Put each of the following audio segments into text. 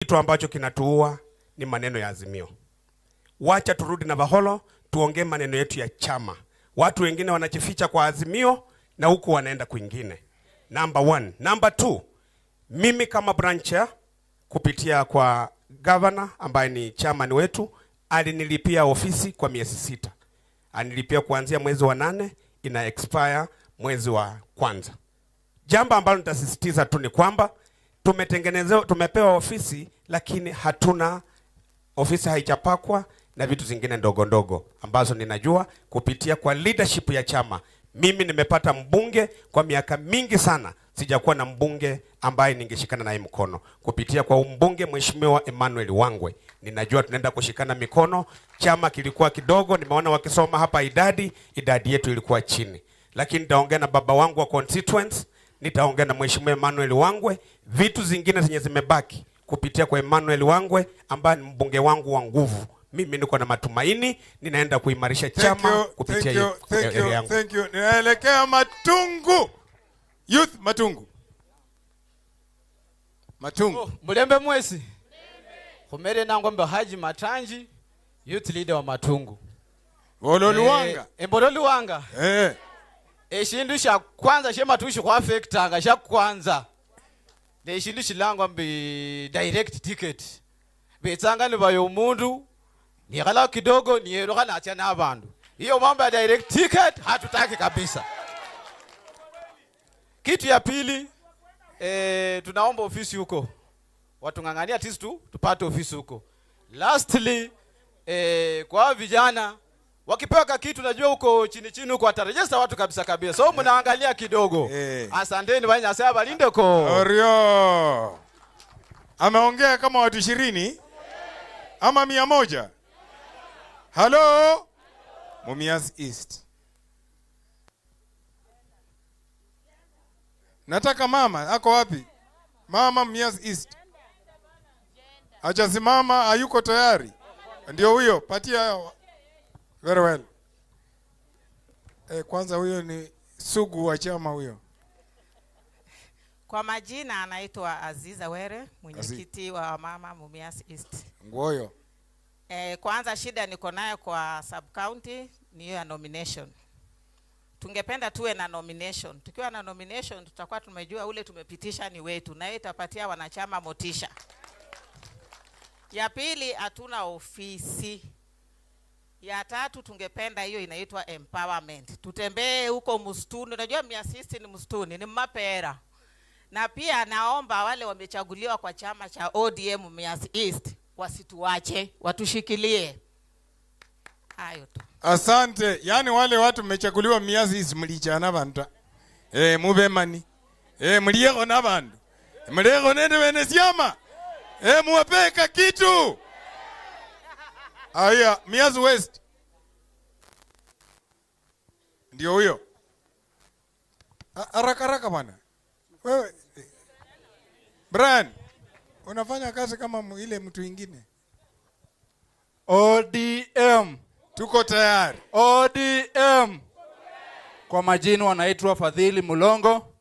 Kitu ambacho kinatuua ni maneno ya Azimio. Wacha turudi na Baholo, tuongee maneno yetu ya chama. Watu wengine wanajificha kwa Azimio na huku wanaenda kwingine. Number 1. Number 2, mimi kama brancher kupitia kwa governor ambaye ni chairman wetu, alinilipia ofisi kwa miezi 6. Anilipia kuanzia mwezi wa 8, ina expire mwezi wa 1. Jambo ambalo nitasisitiza tu ni kwamba tumepewa ofisi lakini hatuna ofisi, haijapakwa na vitu zingine ndogo ndogo ambazo ninajua kupitia kwa leadership ya chama. Mimi nimepata mbunge kwa miaka mingi sana, sijakuwa na mbunge ambaye ningeshikana naye mkono. Kupitia kwa mbunge Mheshimiwa Emmanuel Wangwe, ninajua tunaenda kushikana mikono. Chama kilikuwa kidogo, nimeona wakisoma hapa idadi yetu ilikuwa chini. Lakini nitaongea na baba wangu wa constituents, nitaongea na Mheshimiwa Emmanuel Wangwe, vitu zingine zenye zimebaki kupitia kwa Emmanuel Wangwe ambaye ni mbunge wangu wa nguvu. Mimi niko na matumaini ninaenda kuimarisha chama kupitia yangu. Thank you. Ninaelekea Matungu. Youth Matungu. Matungu. Mulembe mwesi. Kumere nangombe Haji Matanji, youth leader wa Matungu. Bololuwanga. Bololuwanga. Eshindu sha kwanza shema tushi kwa affectanga sha kwanza. Ne shindu shilangwa mbi direct ticket. Betsanga ni bayo mundu nikala kidogo niyeroka na acha na abantu. Hiyo mambo ya direct ticket hatutaki kabisa. Kitu ya pili, tunaomba ofisi huko. Watu ngangania tisi tupate ofisi huko. Lastly, kwa vijana wakipewa kitu najua huko chini huko atarejesta watu kabisa. So mnaangalia kidogo. Asanteni bwana sasa balinde ko. Orio. Ameongea kama watu 20 ama 100. Hello? Mumias East. Nataka mama, ako wapi? Mama Mumias East. Hajasimama, hayuko tayari. Ndio huyo, patia. Very well. Kwanza huyo ni sugu wa chama huyo. Kwa majina anaitwa Aziza Were, mwenyekiti wa mama Mumias East. Ngoyo. Kwanza shida niko nayo kwa sub county ni hiyo ya nomination. Tungependa tuwe na nomination. Tukiwa na nomination tutakuwa tumejua ule tumepitisha ni wetu na itapatia wanachama motisha. Ya pili, hatuna ofisi. Ya tatu, tungependa hiyo inaitwa empowerment. Tutembee huko msituni. Unajua miasisi ni msituni, ni mapera. Na pia naomba wale wamechaguliwa kwa chama cha ODM Mumias East wasituache, watushikilie. Hayo tu. Asante. Yani wale watu mmechaguliwa Mumias East mlichana bantu. Mube mani. Mliyeko na bantu. Mliyeko nende wenesiama. Muwapeka kitu. Aya, Mumias West. Ndio huyo. Haraka bwana. Wewe Brian, unafanya kazi kama ile mtu mwingine. ODM. Tuko tayari. ODM. Kwa majina wanaitwa Fadhili Mulongo,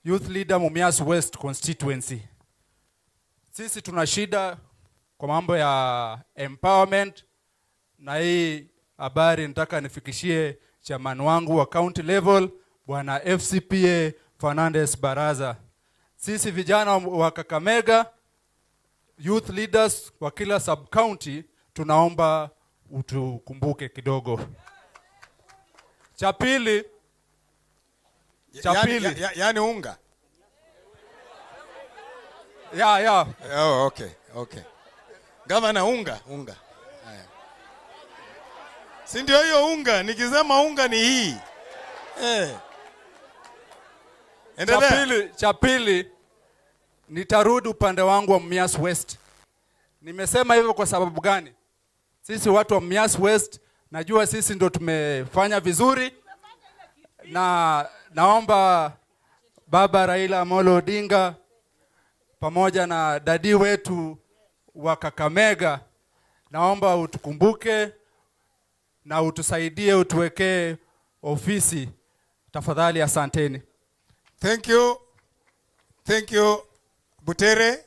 youth leader Mumias West constituency. Sisi tuna shida kwa mambo ya empowerment, na hii habari nataka nifikishie chairman wangu wa county level bwana FCPA Fernandez Baraza. Sisi vijana wa Kakamega, youth leaders wa kila sub county, tunaomba utukumbuke kidogo. Cha pili. Yani unga. Ya. Oh, okay. Gavana unga. Si ndio hiyo unga, nikisema unga ni hii. Cha pili, nitarudi upande wangu wa Mumias West. Nimesema hivyo kwa sababu gani? Sisi watu wa Mumias West, najua sisi ndo tumefanya vizuri, na naomba baba Raila Amolo Odinga pamoja na dadi wetu wa Kakamega, naomba utukumbuke na utusaidie, utuwekee ofisi tafadhali. Asanteni. Thank you. Butere.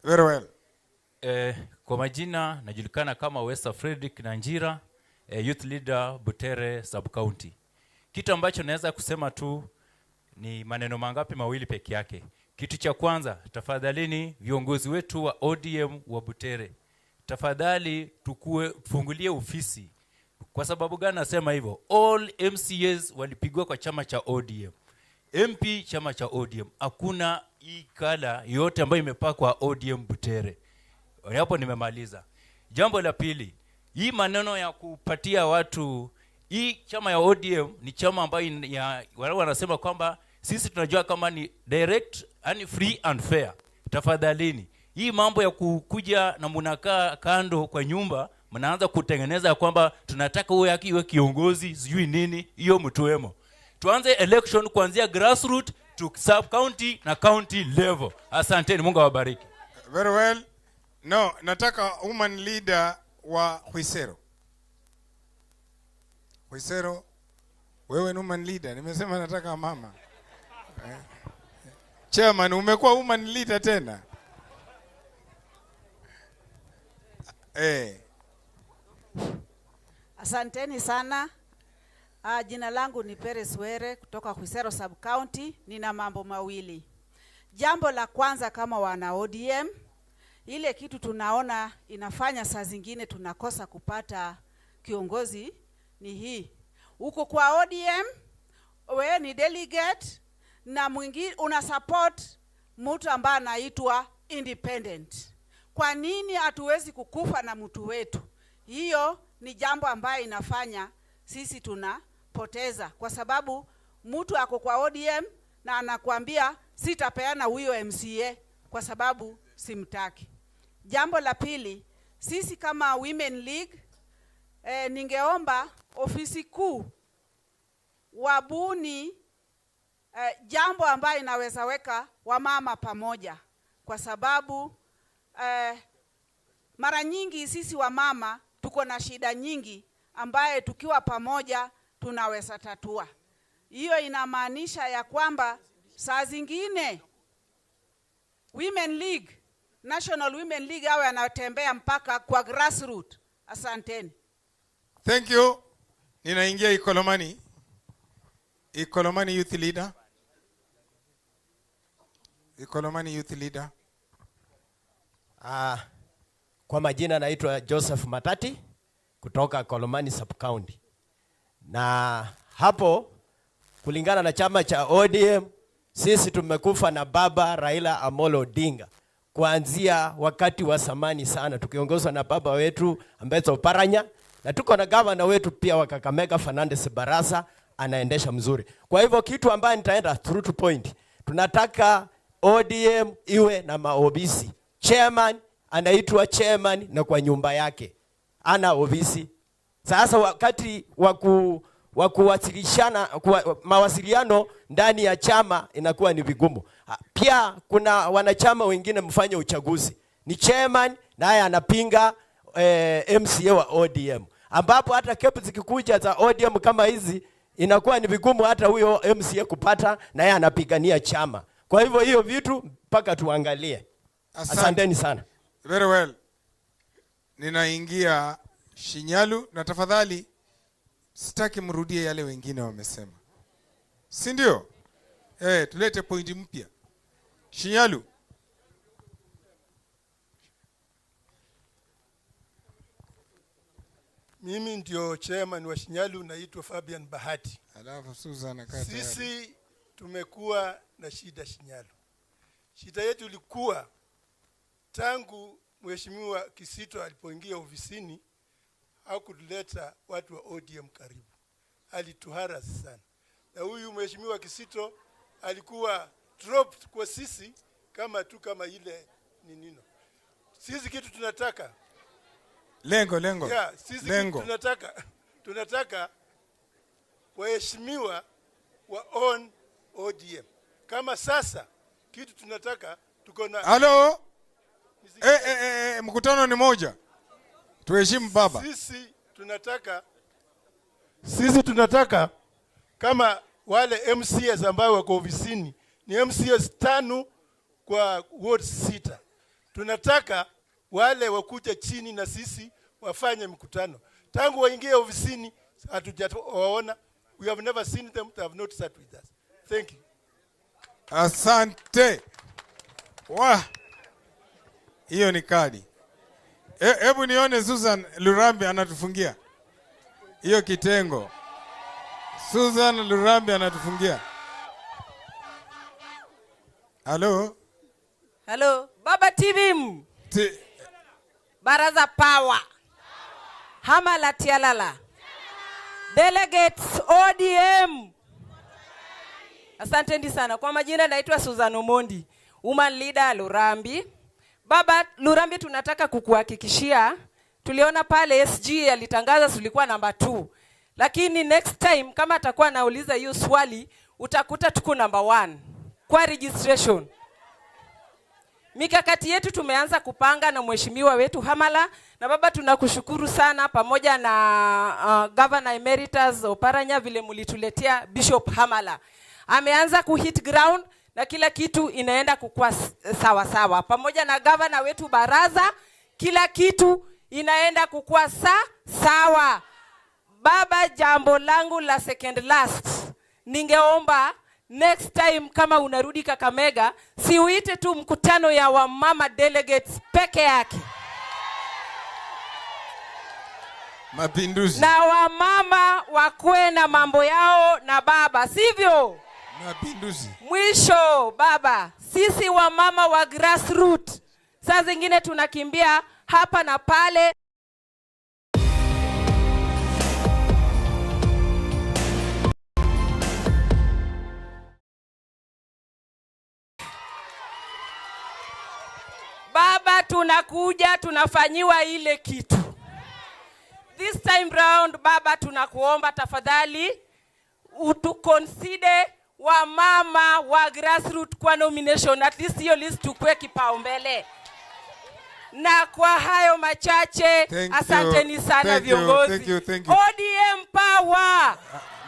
Very well. Kwa majina najulikana kama Westa Frederick Nanjira, youth leader Butere sub county. Kitu ambacho naweza kusema tu ni maneno mangapi mawili peke yake. Kitu cha kwanza, tafadhalini viongozi wetu wa ODM wa Butere, tafadhali tufungulie ofisi. Kwa sababu gani nasema hivyo? All MCAs walipigwa kwa chama cha ODM. MP chama cha ODM. Hakuna hii kala yote ambayo imepakwa ODM Butere. Hapo nimemaliza. Jambo la pili, hii maneno ya kupatia watu, hii chama ya ODM ni chama ambayo wanasema kwamba sisi tunajua kama ni direct and free and fair. Tafadhalini, hii mambo ya kukuja na mnakaa kando kwa nyumba, mnaanza kutengeneza kwamba tunataka wewe iwe kiongozi sijui nini, hiyo mtuemo. Tuanze election kuanzia grassroots to sub county na county level. Asanteni, Mungu awabariki. Very well. No, nataka woman leader wa Khwisero. Khwisero, wewe ni woman leader. Nimesema nataka mama. Chairman, umekuwa woman leader tena. Asanteni sana. Jina langu ni Peres Were kutoka Khwisero sub county. Nina mambo mawili. Jambo la kwanza, kama wana ODM, ile kitu tunaona inafanya saa zingine tunakosa kupata kiongozi ni hii. Uko kwa ODM, wewe ni delegate na mwingine una support mtu ambaye anaitwa independent. Kwa nini hatuwezi kukufa na mtu wetu? Hiyo ni jambo ambayo inafanya sisi tunapoteza, kwa sababu mtu ako kwa ODM na anakuambia sitapeana huyo MCA kwa sababu simtaki. Jambo la pili, sisi kama Women League, ningeomba ofisi kuu wabuni jambo ambayo inaweza weka wamama pamoja, kwa sababu mara nyingi sisi wamama tuko na shida nyingi ambaye tukiwa pamoja tunaweza tatua. Hiyo inamaanisha ya kwamba saa zingine Women League, National Women League awe anatembea mpaka kwa grassroots. Asanteni. Thank you. Ninaingia Ikolomani. Ikolomani youth leader. Ikolomani youth leader. Kwa majina naitwa Joseph Matati kutoka Ikolomani sub county. Na hapo kulingana na chama cha ODM, sisi tumekufa na baba Raila Amolo Odinga kuanzia wakati wa zamani sana, tukiongozwa na baba wetu Ambeto Paranya, na tuko na gavana wetu pia wa Kakamega Fernandez Barasa anaendesha mzuri. Kwa hivyo kitu ambaye nitaenda through to point, tunataka ODM iwe na maobisi. Chairman anaitwa chairman na kwa nyumba yake ana obisi. Sasa wakati wa kuwasilishana mawasiliano ndani ya chama inakuwa ni vigumu. Pia kuna wanachama wengine mfanye uchaguzi, ni chairman naye anapinga MCA wa ODM, ambapo hata kepu zikikuja za ODM kama hizi inakuwa ni vigumu hata huyo MCA kupata, naye anapigania chama. Kwa hivyo hiyo vitu mpaka tuangalie. Asanteni sana. Very well. Ninaingia Shinyalu, na tafadhali sitaki mrudie yale wengine wamesema. Si ndio? Tulete pointi mpya. Shinyalu. Mimi ndio chairman wa Shinyalu, naitwa Fabian Bahati. Alafu Susan akata. Sisi tumekuwa na shida Shinyalu. Shida yetu ilikuwa tangu Mheshimiwa Kisito alipoingia ofisini, hakutuleta watu wa ODM karibu. Alituharasi sana. Na huyu Mheshimiwa Kisito alikuwa dropped kwa sisi kama ile nino. Sisi kitu tunataka lengo. Yeah, sisi lengo. Tunataka waheshimiwa wa on ODM. Kama sasa kitu tunataka tuko na Halo. Mkutano ni moja. Tuheshimu baba. Sisi tunataka kama wale MCS ambao wako ofisini ni MCS 5 kwa ward 6. tunataka wale wakuja chini na sisi wafanye mkutano. Tangu waingie ofisini hatujawaona. We have never seen them, they have not sat with us. Thank you. Asante. Hiyo ni kadi. Hebu nione Susan Lurambi anatufungia hiyo kitengo. Susan Lurambi anatufungia. Hello. Hello. Baba TV. Baraza Power. Hamala Tialala. Delegates ODM. Asanteni sana. Kwa majina naitwa Susan Omondi, woman leader Lurambi. Baba Lurambi, tunataka kukuhakikishia, tuliona pale SG alitangaza tulikuwa namba 2. Lakini next time kama atakuwa anauliza hiyo swali, utakuta tuko namba 1 kwa registration. Mikakati yetu tumeanza kupanga na mheshimiwa wetu Hamala, na baba tunakushukuru sana pamoja na Governor Emeritus Oparanya vile mulituletea Bishop Hamala. Ameanza kuhit ground na kila kitu inaenda kukua sawa sawa. Pamoja na Governor wetu Baraza, kila kitu inaenda kukua sawa. Baba, jambo langu la second last, ningeomba next time kama unarudi Kakamega, si uite tu mkutano ya wamama delegates peke yake. Mapinduzi. Na wamama wakwe na mambo yao na baba, sivyo? Mapinduzi. Mwisho baba, sisi wamama wa grassroots saa zingine tunakimbia hapa na pale. Baba, tunakuja tunafanyiwa ile kitu. This time round baba, tunakuomba tafadhali utuconsider wa mama wa grassroots kwa nomination, at least hiyo list tukue kipaumbele. Na kwa hayo machache, asanteni sana viongozi. Thank you. ODM power.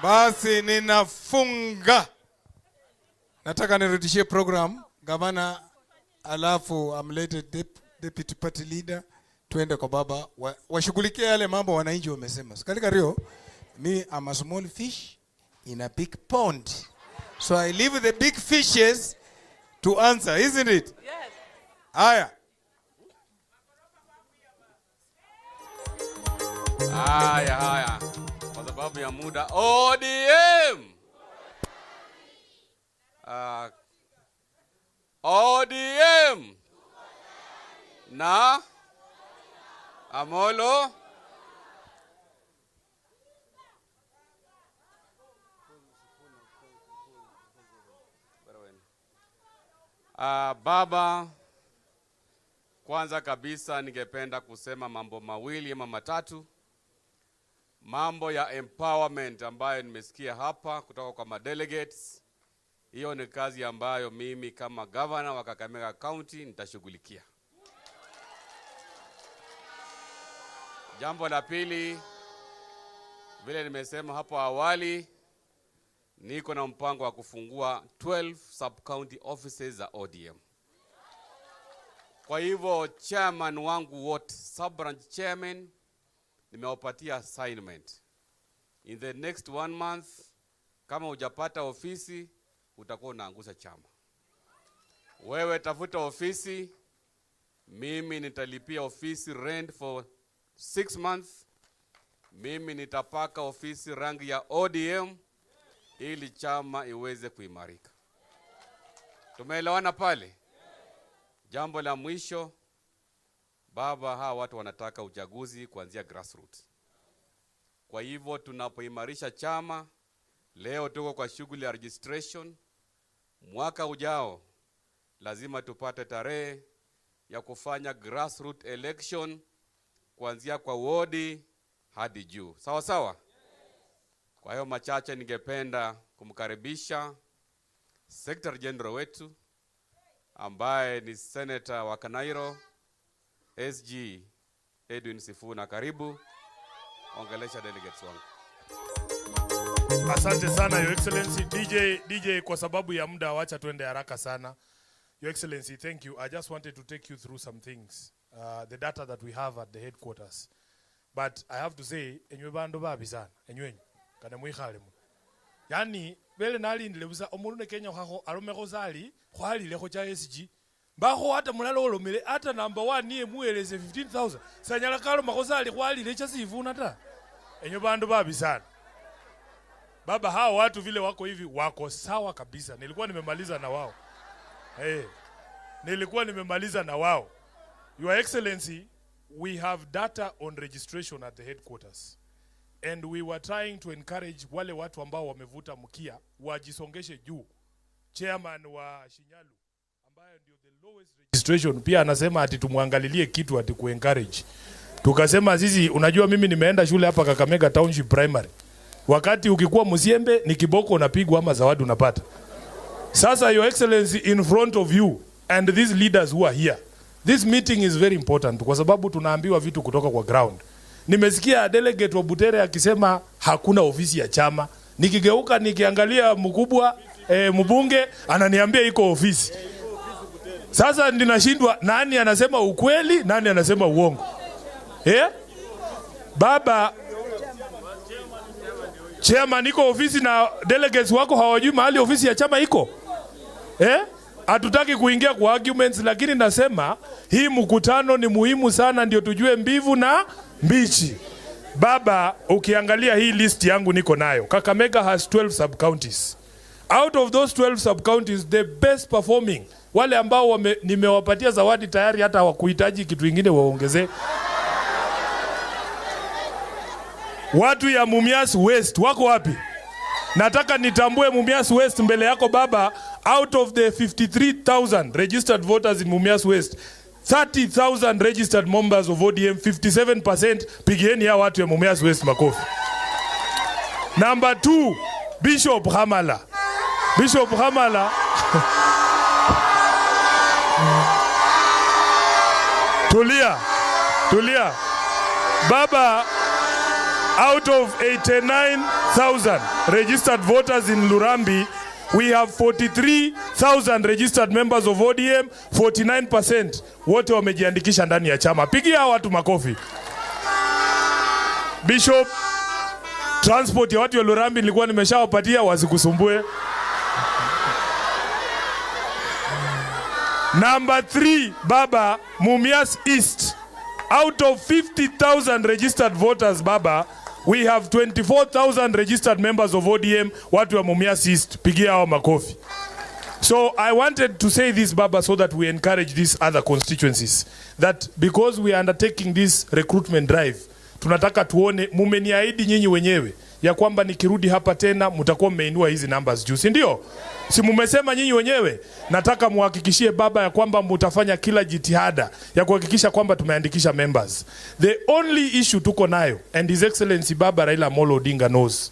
Basi ninafunga. Nataka nirudishie program gavana, alafu amlete deputy party leader, tuende kwa baba washughulikie yale mambo wananchi wamesema. Katika Rio, me am a small fish in a big pond, so I leave the big fishes to answer, isn't it? Yes. Haya. Haya. Kwa sababu ya muda, ODM. ODM. Na Amolo. Baba, kwanza kabisa ningependa kusema mambo mawili ama matatu. Mambo ya empowerment ambayo nimesikia hapa kutoka kwa madelegates, hiyo ni kazi ambayo mimi kama governor wa Kakamega County nitashughulikia. Jambo la pili, vile nimesema hapo awali, niko na mpango wa kufungua 12 sub-county offices za ODM. Kwa hivyo chairman wangu wote, sub-branch chairman, nimewapatia assignment. In the next 1 month, kama hujapata ofisi, utakuwa unaangusha chama. Wewe tafuta ofisi, mimi nitalipia ofisi rent for 6 months. Mimi nitapaka ofisi rangi ya ODM ili chama iweze kuimarika. Tumeelewana pale? Jambo la mwisho, baba, hawa watu wanataka uchaguzi kuanzia grassroots. Kwa hivyo tunapoimarisha chama, leo tuko kwa shughuli ya registration. Mwaka ujao lazima tupate tarehe ya kufanya grassroots election kuanzia kwa wodi hadi juu. Sawa sawa? Kwa hiyo machache, ningependa kumkaribisha Secretary General wetu ambaye ni Senator wa Kanairo, SG Edwin Sifuna. Karibu, ongelesha delegates wangu. Asante sana Your Excellency. DJ, kwa sababu ya muda wacha tuende haraka sana. Your Excellency, thank you. I just wanted to take you through some things, the data that we have at the headquarters. But I have to say, enywe bando babi sana, enywenyu, kana mwikhale mu. Yani, bele nali ndilebuza, omurune Kenya khako, alomeko zali, khwali leko cha SG. Bako hata mulalo olomele, hata number 1 niye mueleze 15,000. Sanyala kalo makozali khwali lecha sivuna ta. Enywe bando babi sana. Baba, hao watu vile wako hivi, wako sawa kabisa. Nilikuwa nimemaliza na wao. Nilikuwa nimemaliza na wao. Your Excellency, we have data on registration at the headquarters. And we were trying to encourage wale watu ambao wamevuta mkia wajisongeshe juu. Chairman wa Shinyalu ambaye ndio the lowest registration pia anasema ati tumuangalilie kitu ati ku-encourage. Tukasema sisi, unajua mimi nimeenda shule hapa Kakamega Township Primary. Wakati ukikuwa msiembe ni kiboko unapigwa ama zawadi unapata. Sasa Your Excellency, in front of you and these leaders who are here, this meeting is very important kwa sababu tunaambiwa vitu kutoka kwa ground. Nimesikia delegate wa Butere akisema hakuna ofisi ya chama. Nikigeuka nikiangalia mkubwa mbunge ananiambia iko ofisi. Sasa ninashindwa nani anasema ukweli, nani anasema uongo. Baba, chairman iko ofisi na delegates wako hawajui mahali ofisi ya chama iko. Hatutaki kuingia kwa arguments, lakini nasema hii mkutano ni muhimu sana ndio tujue mbivu na mbichi. Baba, ukiangalia hii list yangu niko nayo. Kakamega has 12 sub-counties. Out of those 12 sub-counties, the best performing, wale ambao nimewapatia zawadi tayari hata hawakuhitaji kitu kingine waongezee. Watu ya Mumias West wako wapi? Nataka nitambue Mumias West mbele yako baba. Out of the 53,000 registered voters in Mumias West, 30,000 registered members of ODM, 57%. Pigieni ya watu ya Mumias West makofi. Number 2, Bishop Hamala. Bishop Hamala. Tulia. Baba, out of 89,000 registered voters in Lurambi, we have 43,000 registered members of ODM, 49% wote wamejiandikisha ndani ya chama. Pigia watu makofi. Bishop, transport ya watu wa Lurambi nilikuwa nimeshawapatia wasikusumbue. Number 3, baba, Mumias East. Out of 50,000 registered voters, baba, we have 24,000 registered members of ODM, watu wa Mumias East. Pigia hao makofi. So I wanted to say this, baba, so that we encourage these other constituencies. That because we are undertaking this recruitment drive, tunataka tuone, mumeniahidi nyinyi wenyewe ya kwamba nikirudi hapa tena mtakuwa mmeinua hizi numbers juu, si ndio? Si mumesema nyinyi wenyewe? Nataka muhakikishie baba ya kwamba mtafanya kila jitihada ya kuhakikisha kwamba tumeandikisha members. The only issue tuko nayo, and His Excellency Baba Raila Amolo Odinga knows,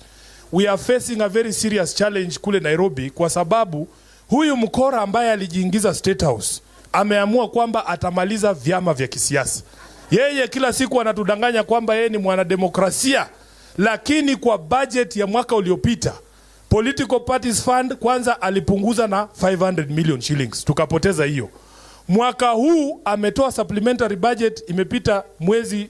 we are facing a very serious challenge kule Nairobi kwa sababu huyu mkora ambaye alijiingiza State House ameamua kwamba atamaliza vyama vya kisiasa. Yeye kila siku anatudanganya kwamba yeye ni mwanademokrasia, lakini kwa budget ya mwaka uliopita Political Parties Fund kwanza alipunguza na 500 million shillings. Tukapoteza hiyo. Mwaka huu ametoa supplementary budget, imepita mwezi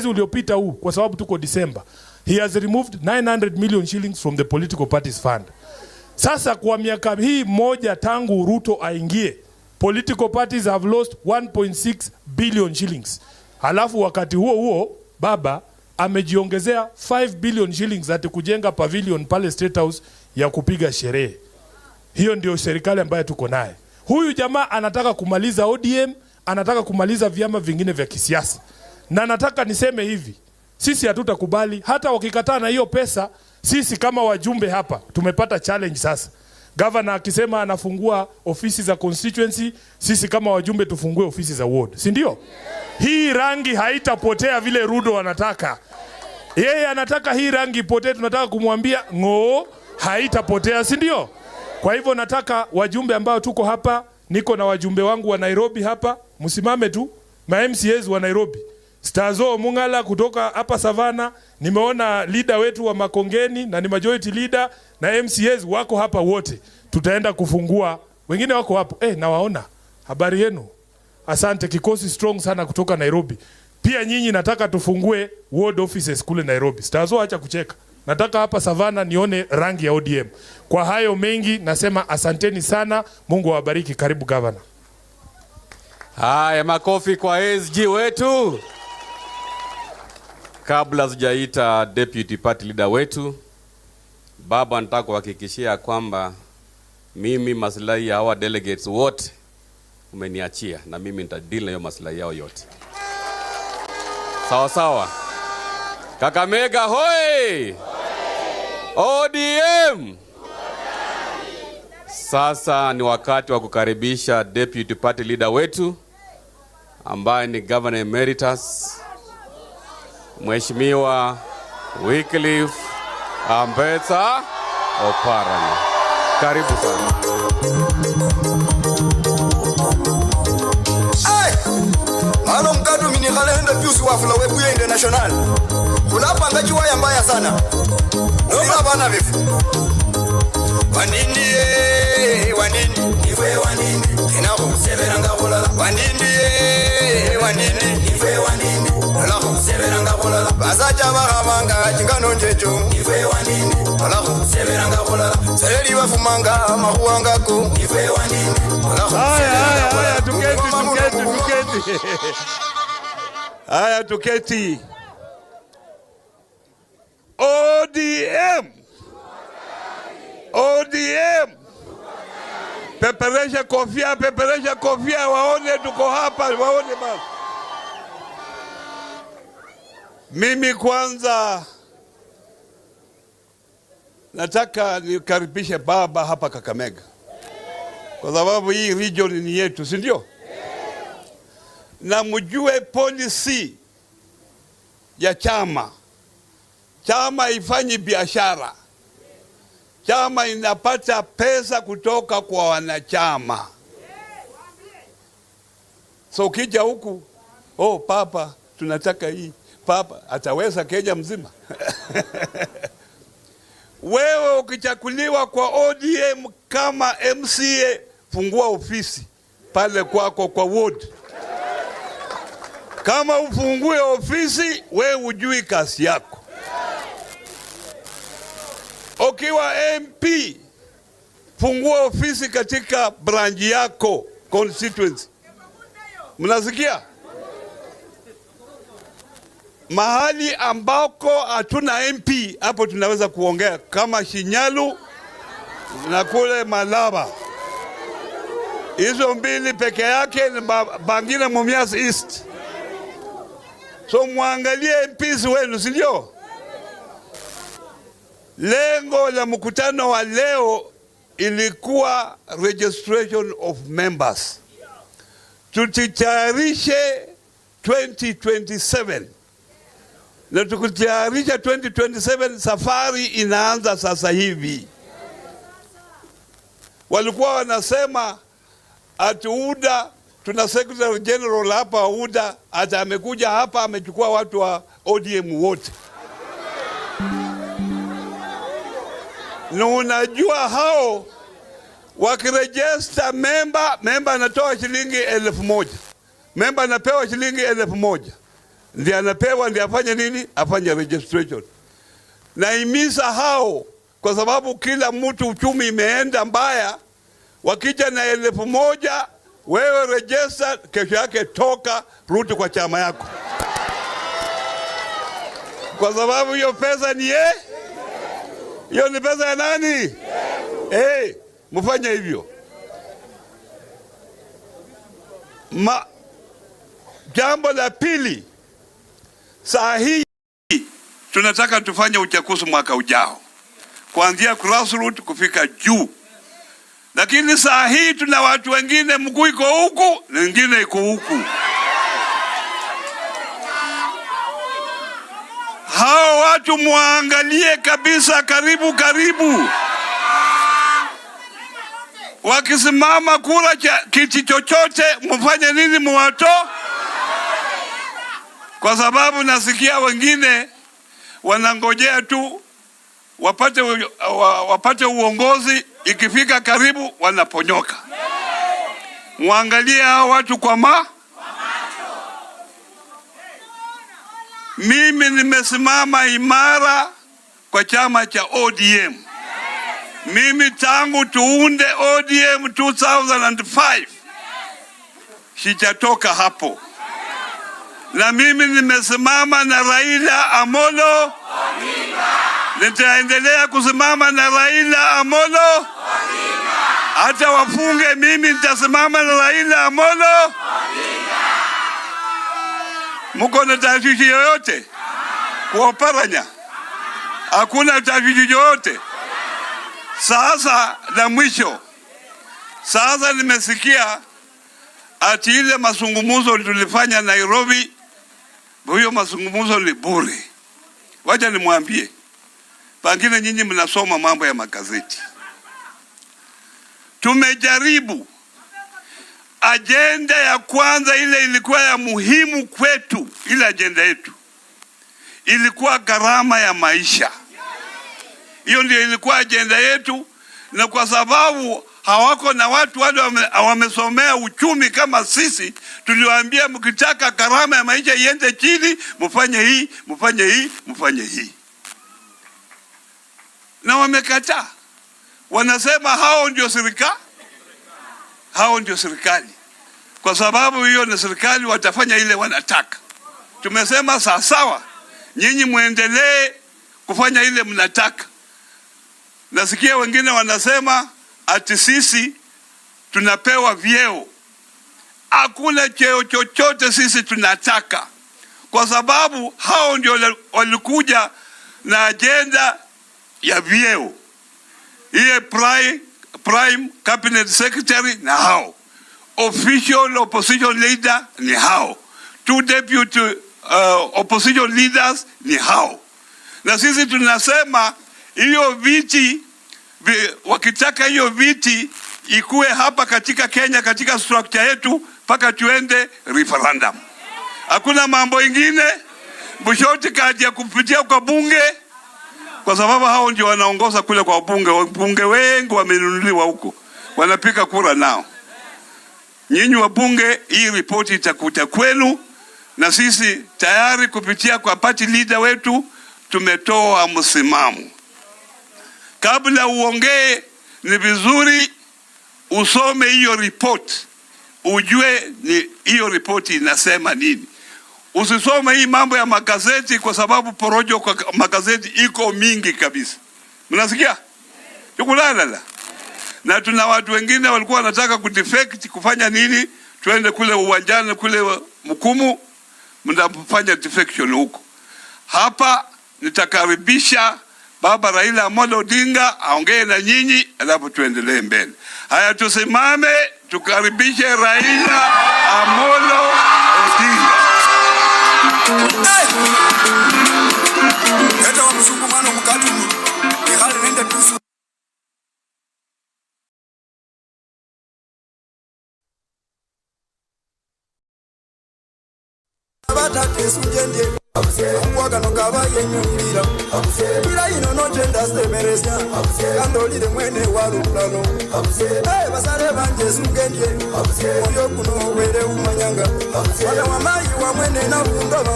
uliopita huu kwa sababu tuko December. He has removed 900 million shillings from the Political Parties Fund. Sasa kwa miaka hii moja tangu Ruto aingie, political parties have lost 1.6 billion shillings. Halafu wakati huo baba amejiongezea 5 billion shillings ati kujenga pavilion pale State House ya kupiga sherehe. Hiyo ndio serikali ambayo tuko naye. Huyu jamaa anataka kumaliza ODM, anataka kumaliza vyama vingine vya kisiasa. Na nataka niseme hivi, sisi hatutakubali hata wakikataa na hiyo pesa. Sisi kama wajumbe hapa tumepata challenge sasa. Governor akisema anafungua ofisi za constituency, sisi kama wajumbe tufungue ofisi za ward. Si ndio? Hii rangi haitapotea vile Rudo anataka. Yeye anataka hii rangi ipotee, tunataka kumwambia ngoo haitapotea, si ndio? Kwa hivyo nataka wajumbe ambao tuko hapa, niko na wajumbe wangu wa Nairobi hapa, msimame tu, ma MCAs wa Nairobi. Stazo Mungala kutoka hapa Savana, nimeona leader wetu wa Makongeni na ni majority leader na MCAs wako hapa wote. Tutaenda kufungua Wengine wako hapo. Nawaona. Habari yenu. Asante, kikosi strong sana kutoka Nairobi. Pia nyinyi nataka tufungue ward offices kule Nairobi. Sitazo acha kucheka. Nataka hapa Savana nione rangi ya ODM. Kwa hayo mengi nasema asanteni sana. Mungu awabariki. Karibu governor. Haya, makofi kwa SG wetu. Kabla sijaita deputy party leader wetu, baba, nataka kuhakikishia kwamba mimi maslahi ya hawa delegates wote umeniachia, na mimi nitadeal na hiyo maslahi yao yote. Sawa sawa. Kakamega hoi! ODM! Sasa ni wakati wa kukaribisha deputy party leader wetu ambaye ni Governor Emeritus Mheshimiwa Wycliffe Ambetsa Oparanya. Karibu sana. Halo mkadu minikale henda piusi wafula webuye international. Kulapa ngaji waya mbaya sana. Noma bana vifu. Wanindi iwe wanindi. Inako msebera nga kulala. Wanindi iwe wanindi. Inako msebera nga kulala. Basacha bahamanga chingano njecho. Iwe wanindi. Inako msebera nga kulala. Sereli wafumanga mahuanga ku. Iwe wanindi. Haya, tuketi. Haya, tuketi. ODM. Peperesha kofia, waone tuko hapa, waone basi. Mimi kwanza nataka nikaribishe baba hapa Kakamega. Kwa sababu hii region ni yetu, si ndio? Na mjue policy ya chama. Chama ifanyi biashara. Chama inapata pesa kutoka kwa wanachama. So kija huku, papa tunataka hii. Papa ataweza Kenya mzima. Wewe ukichakuliwa kwa ODM kama MCA, fungua ofisi pale kwako kwa ward. Kama ufungue ofisi, wewe ujui kazi yako. Ukiwa MP, fungua ofisi katika branch yako, constituency. Mnasikia? Mahali ambako hatuna MP, hapo tunaweza kuongea kama Shinyalu na kule Malaba. Hizo mbili peke yake ni Bangina Mumias East. So muangalie MPs wenu, si ndio? Lengo la mkutano wa leo ilikuwa registration of members. Tutitayarishe 2027. Na tukitayarisha 2027, safari inaanza sasa hivi. Walikuwa wanasema ati UDA, tuna Secretary General hapa UDA, ati amekuja hapa amechukua watu wa ODM wote. Na unajua hao wakiregister member anatoa shilingi 1,000. Member anapewa shilingi 1,000. Ndiye anapewa, ndiye afanye nini? Afanye registration. Naimiza hao, kwa sababu kila mtu uchumi imeenda mbaya. Wakija na 1,000, wewe register, kesho yake toka, rudi kwa chama yako. Kwa sababu hiyo pesa ni hiyo ni pesa ya nani? Mfanye hivyo. Jambo la pili, saa hii tunataka tufanye uchaguzi mwaka ujao, kuanzia grassroots kufika juu. Lakini saa hii tuna watu wengine mguu iko huku, wengine iko huku. Hao watu muangalie kabisa karibu. Wakisimama kula kiti chochote, mfanye nini? Muwato. Kwa sababu nasikia wengine wanangojea tu wapate uongozi ikifika karibu wanaponyoka. Muangalie hao watu kwa macho. Mimi nimesimama imara kwa chama cha ODM. Mimi tangu tuunde ODM 2005 sijatoka hapo. Na mimi nimesimama na Raila Amolo Odinga. Nitaendelea kusimama na Raila Amolo Odinga. Hata wafunge, mimi nitasimama na Raila Amolo Odinga. Muko na tashwishi yoyote? Kwa Oparanya hakuna tashwishi yoyote. Sasa la mwisho, sasa nimesikia ati ile mazungumzo tulifanya Nairobi, huyo mazungumzo ni bure. Wacha nimwambie, pengine nyinyi mnasoma mambo ya magazeti. Tumejaribu agenda ya kwanza, ile ilikuwa ya muhimu kwetu. Ile agenda yetu ilikuwa gharama ya maisha. Hiyo ndio ilikuwa agenda yetu, na kwa sababu hawako na watu wale wamesomea uchumi kama sisi, tuliwaambia mkitaka gharama ya maisha iende chini, mfanye hii, mfanye hii, mfanye hii. Na wamekataa. Wanasema hao ndio serikali. Hao ndio serikali. Kwa sababu hiyo ni serikali, watafanya ile wanataka. Tumesema sawa, nyinyi muendelee kufanya ile mnataka. Nasikia wengine wanasema ati sisi tunapewa vyeo. Hakuna cheo chochote sisi tunataka, kwa sababu hao ndio walikuja na agenda ya vyeo. Iye prime cabinet secretary na hao, official opposition leader ni hao, 2 deputy opposition leaders ni hao. Na sisi tunasema hiyo viti, wakitaka hiyo viti ikuwe hapa katika Kenya, katika structure yetu, paka tuende referendum. Hakuna mambo ingine bushoti kati ya kupitia kwa bunge, kwa sababu hao ndio wanaongoza kule kwa bunge. Bunge wengi wamenunuliwa huko, wanapika kura nao. Nyinyi wa bunge, hii ripoti itakuja kwenu, na sisi tayari kupitia kwa party leader wetu tumetoa msimamo. Kabla uongee, ni vizuri usome hiyo report, ujue ni hiyo report inasema nini. Usisome hii mambo ya magazeti, kwa sababu porojo kwa magazeti iko mingi kabisa. Mnasikia? Chukulala. Na tuna watu wengine walikuwa wanataka kudefect, kufanya nini? Tuende kule uwanjani kule Mkumu, mnafanya defection huko. Hapa nitakaribisha Baba Raila Amolo Odinga aongee na nyinyi, alafu tuendelee mbele. Haya, tusimame tukaribishe Raila Amolo Odinga. Eta wa msungumano mkatu ni hali nende tusu. Bata kesu jende Mwaga no kaba yenyumira Mira ino no jenda semeresya Kandolile mwene warulano Basare banje sungendye Oyo kuno wele umanyanga Wana wamayi wa mwene na bundoma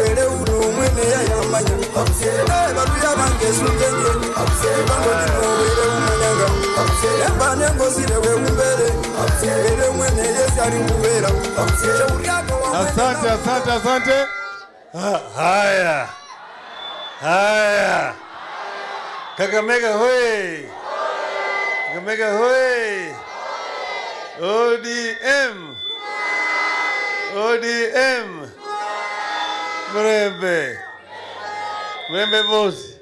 Wele uno mwene ya yamanya Baruya banje sungendye Kandolile wele umanyanga Nemba nengo zile we umbele Wele mwene yesi ari mbubera Asante, asante, asante. Haya. Haya. Kakamega hoi. Kakamega hoi. ODM. ODM. Mrembe. Mrembe bosi.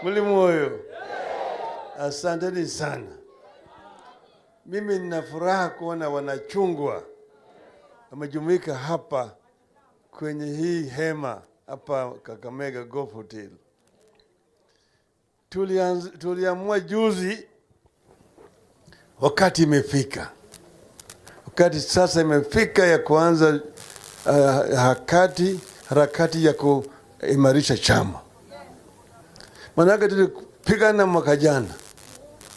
Mulimoyo. Asanteni sana. Mimi nina furaha kuona wanachungwa wamejumuika hapa kwenye hii hema hapa Kakamega Golf Hotel. Tuliamua juzi, wakati imefika. Wakati sasa imefika ya kuanza harakati ya kuimarisha chama. Manake tulipigana mwaka jana.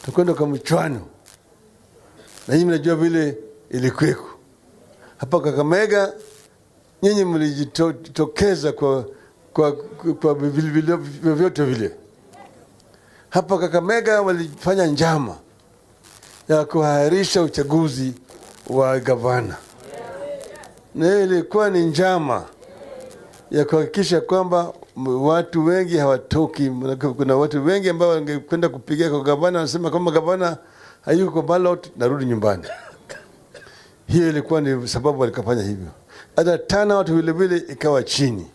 tukwenda kwa mchwano, na nyinyi mnajua vile ilikuweko hapa Kakamega. Nyinyi mlijitokeza kwa vyovyote vile. Hapa Kakamega walifanya njama ya kuahirisha uchaguzi wa gavana, na ilikuwa ni njama ya kuhakikisha kwamba watu wengi hawatoki. Kuna watu wengi ambao wangekwenda kupigia kwa gavana, wanasema kama gavana hayuko kwa ballot, narudi nyumbani. Hiyo ilikuwa ni sababu walikafanya hivyo. Hata turnout vile vile ikawa chini,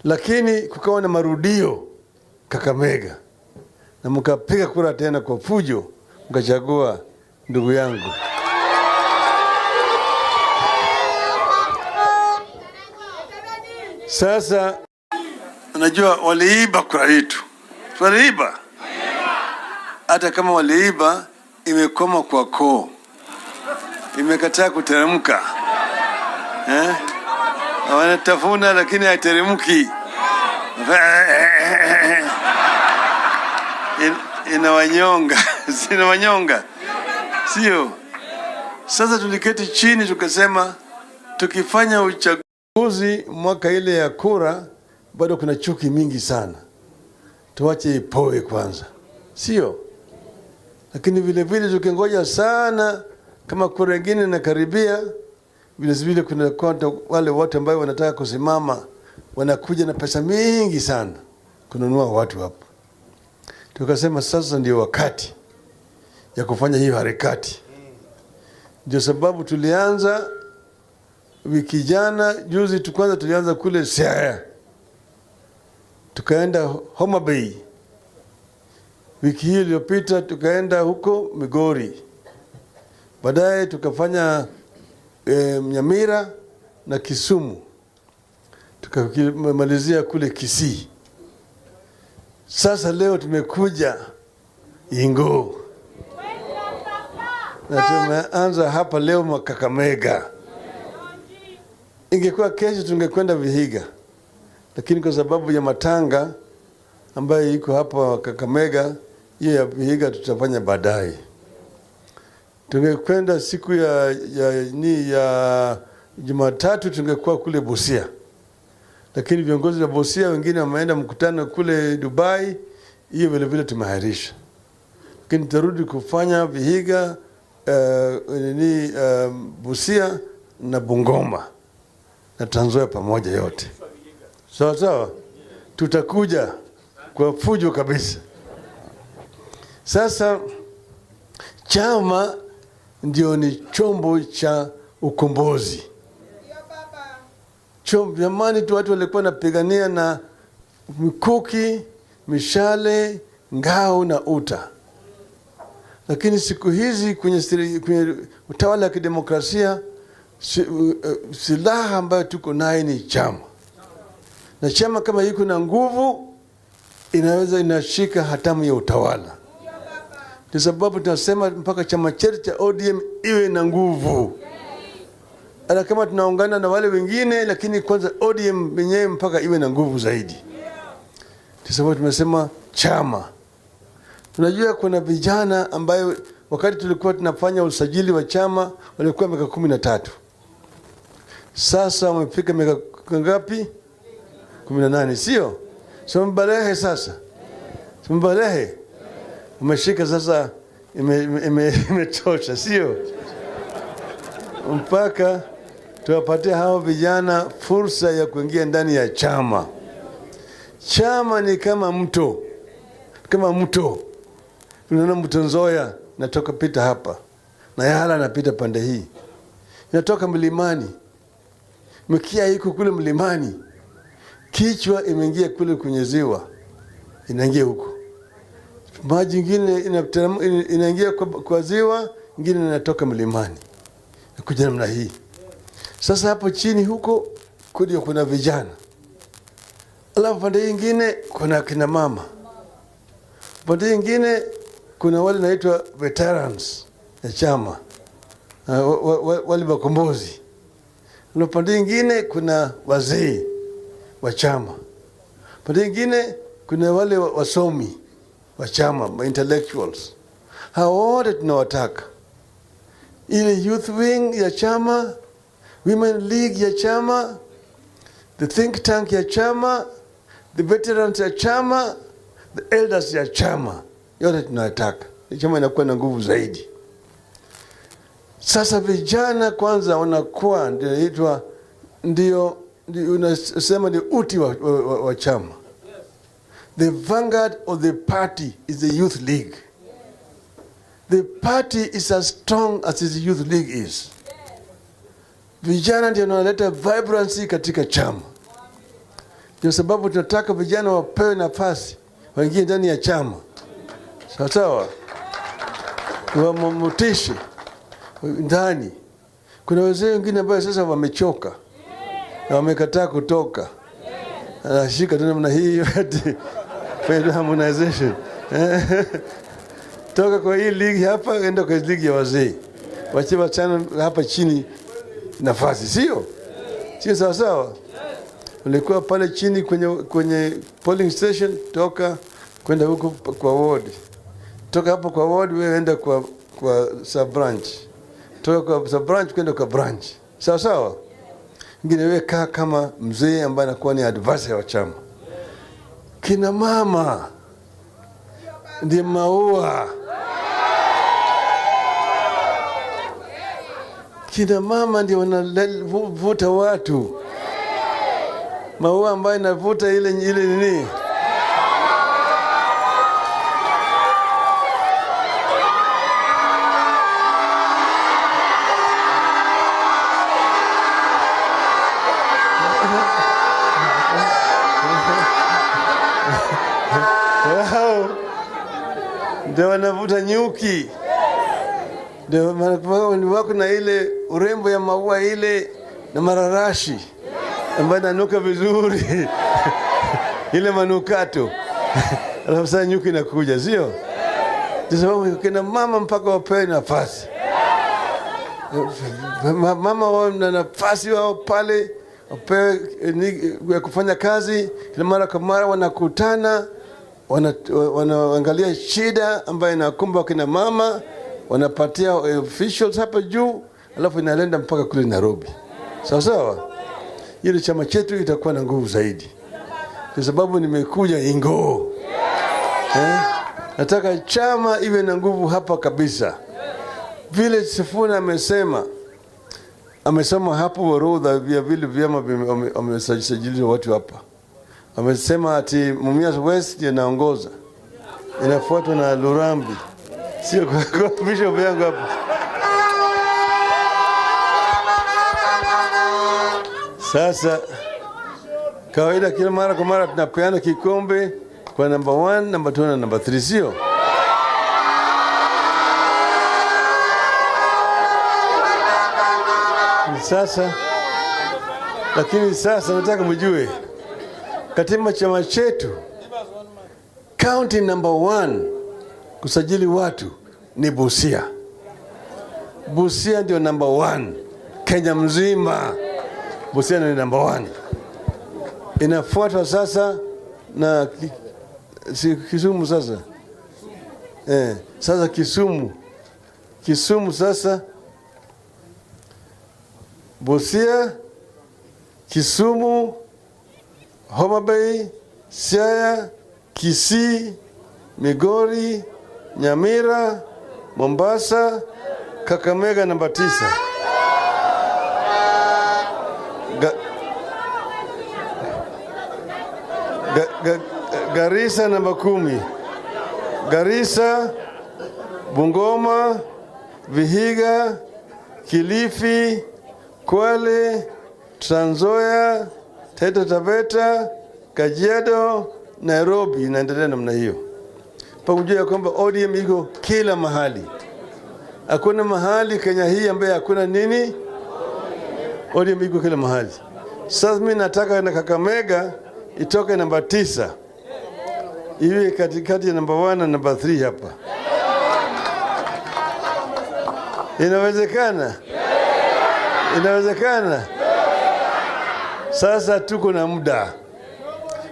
lakini kukawa na marudio Kakamega, na mkapiga kura tena kwa fujo, mkachagua ndugu yangu. Sasa unajua waliiba kura yetu, waliiba. Hata kama waliiba, imekoma kwa koo, imekataa kuteremka. Wanatafuna lakini haiteremki. Inawanyonga, inawanyonga, sio? Sasa tuliketi chini tukasema, tukifanya uchaguzi mwaka ile ya kura, bado kuna chuki mingi sana, tuache ipoe kwanza, sio? Lakini vile vile tukingoja sana, kama kura nyingine inakaribia, vile vile kuna wale wote ambao wanataka kusimama wanakuja na pesa mingi sana kununua watu hapa. Tukasema sasa ndio wakati ya kufanya hiyo harakati. Ndio sababu tulianza wiki jana, juzi tukwanza tulianza kule Siaya, tukaenda Homa Bay. Wiki hii iliyopita tukaenda huko Migori. Baadaye tukafanya Nyamira na Kisumu, tukamalizia kule Kisii. Sasa leo tumekuja Ingo, na tumeanza hapa leo Kakamega. Ingekuwa kesho tungekwenda Vihiga, lakini kwa sababu ya matanga ambayo iko hapa Kakamega, hiyo ya Vihiga tutafanya baadaye. Tungekwenda siku ya Jumatatu, tungekuwa kule Busia, lakini viongozi wa Busia wengine wameenda mkutano kule Dubai, hiyo vile vile tumeahirisha. Lakini tutarudi kufanya Vihiga, Busia na Bungoma na Trans Nzoia pamoja yote. Sawa sawa, tutakuja kwa fujo kabisa. Sasa chama ndio ni chombo cha ukombozi. Zamani tu watu walikuwa napigania na mikuki, mishale, ngao na uta. Lakini siku hizi kwenye utawala wa kidemokrasia, silaha ambayo tuko nayo ni chama. Na chama kama iko na nguvu, inaweza inashika hatamu ya utawala. Kwa sababu tunasema mpaka chama chetu cha ODM iwe na nguvu. Hata kama tunaungana na wale wengine, lakini kwanza ODM yenyewe mpaka iwe na nguvu zaidi. Kwa sababu tumesema chama. Tunajua kuna vijana ambayo wakati tulikuwa tunafanya usajili wa chama walikuwa miaka 13. Sasa wamefika miaka ngapi? 18, sio? So mbalehe sasa. Mbalehe. Umeshika sasa, imetosha, sio? Mpaka tuwapatie hao vijana fursa ya kuingia ndani ya chama. Chama ni kama mto. Kama mto. Unaona mto Nzoia natoka pita hapa, na Yala napita pande hii. Inatoka mlimani. Mkia iko kule mlimani. Kichwa imeingia kule kwenye ziwa. Inaingia huko. Maji ingine inaingia kwa ziwa, ingine inatoka mlimani. Kuja namna hii. Sasa hapo chini huko kuna vijana. Alafu pande nyingine kuna kina mama. Pande nyingine kuna wale naitwa veterans ya chama. Wale wakombozi. Na pande nyingine kuna wazee wa chama. Pande nyingine kuna wale wasomi wa chama, intellectuals. Hao wote tunawataka. Ile youth wing ya chama, women league ya chama, the think tank ya chama, the veterans ya chama, the elders ya chama, yote tunawataka. Chama inakuwa na nguvu zaidi. Sasa vijana kwanza wanakuwa ndio unasema ni uti wa chama. The vanguard of the party is the youth league. The party is as strong as the youth league is. Vijana ndio wanaleta vibrancy katika chama. Ndio sababu tunataka vijana wapewe nafasi waingie ndani ya chama. Sawa? Wamotishe ndani. Kuna wazee wengine ambao sasa wamechoka na wamekataa kutoka. Anashika tu namna hii ati harmonization. Toka kwa hii league hapa enda kwa league ya wazee. Wache wachana hapa chini nafasi, sio? Sio sawa sawa? Ulikuwa pale chini kwenye polling station, toka kwenda huko kwa ward. Toka hapo kwa ward wewe enda kwa sub branch. Toka kwa sub branch kwenda kwa branch. Sawa sawa? Ngine wewe kaa kama mzee ambaye anakuwa ni advisor wa chama. Kina mama ndiye maua. Kina mama ndio wanavuta watu. Maua ambayo inavuta ile nini? Ndio wanavuta nyuki. Ndio wako na ile urembo ya maua ile na mararashi ambayo inanuka vizuri. Ile manukato. Alafu sasa nyuki inakuja, sio? Ndio sababu kina mama mpaka wapewe nafasi. Mama wao na nafasi wao pale wapewe kufanya kazi, kila mara kwa mara wanakutana, wanaangalia shida ambayo inakumba kina mama, wanapatia officials hapa juu, alafu inaenda mpaka kule Nairobi. Sawa sawa? Ile chama chetu itakuwa na nguvu zaidi. Kwa sababu nimekuja Ingo. Nataka chama iwe na nguvu hapa kabisa. Vile Sifuna amesema hapo orodha ya vile vyama wamesajili watu hapa. Amesema ati Mumias West inaongoza. Inafuatwa na Lurambi. Sio kwa bishop yangu hapa. Sasa kawaida kila mara kwa mara tunapeana kikombe kwa number 1, number 2 na number 3, sio? Sasa lakini sasa nataka mjue katika chama chetu county number 1 kusajili watu ni Busia. Busia ndio number 1 Kenya mzima. Busia ni number 1. Inafuatwa sasa na Kisumu sasa. Sasa Kisumu sasa Busia, Kisumu, Homa Bay, Siaya, Kisii, Migori, Nyamira, Mombasa, Kakamega namba 9. Garissa namba 10. Garissa, Bungoma, Vihiga, Kilifi, Kwale, Trans Nzoia, Taita Taveta, Kajiado, Nairobi, inaendelea namna hiyo. Pakujua kwamba ODM iko kila mahali. Hakuna mahali Kenya hii ambaye hakuna nini? ODM iko kila mahali. Sasa mimi nataka na Kakamega itoke namba 9. Iwe katikati ya namba 1 na namba 3 hapa. Inawezekana? Inawezekana? Sasa tuko na muda.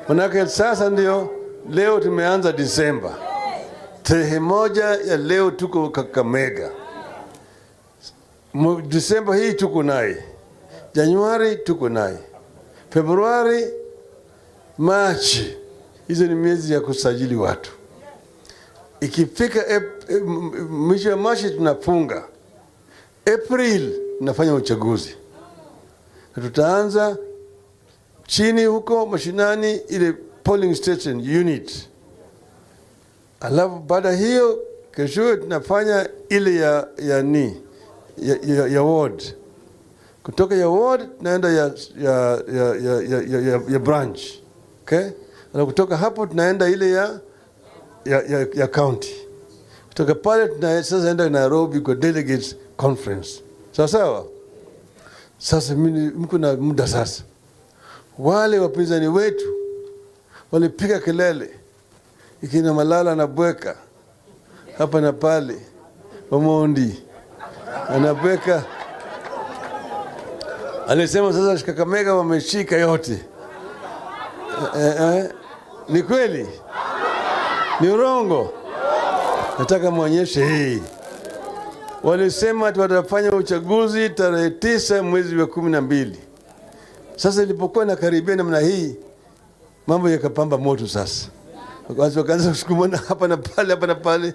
Manake sasa ndio leo tumeanza Disemba. Tarehe moja ya leo tuko Kakamega. Disemba hii tuko naye. Januari tuko naye. Februari, Machi. Hizo ni miezi ya kusajili watu. Ikifika mwisho wa Machi tunafunga. April tunafanya uchaguzi. Na tutaanza chini huko mashinani ile polling station unit. Alafu baada hiyo kesho tunafanya ile ya ward. Kutoka ya ward tunaenda ya branch. Okay? Na kutoka hapo tunaenda ile ya county. Kutoka pale sasa enda Nairobi kwa delegates conference. Sawa? Sasa mko na muda sasa. Wale wapinzani wetu walipiga kelele. Ikina Malala na Bweka hapa na pale. Omondi anabweka. Alisema sasa Kakamega wameshika yote. Ni kweli? Ni urongo? Nataka muonyeshe hii. Walisema watafanya uchaguzi tarehe 9 mwezi wa 12. Sasa ilipokuwa na karibia namna hii, mambo yakapamba moto sasa. Wakaanza kusukumana hapa na pale,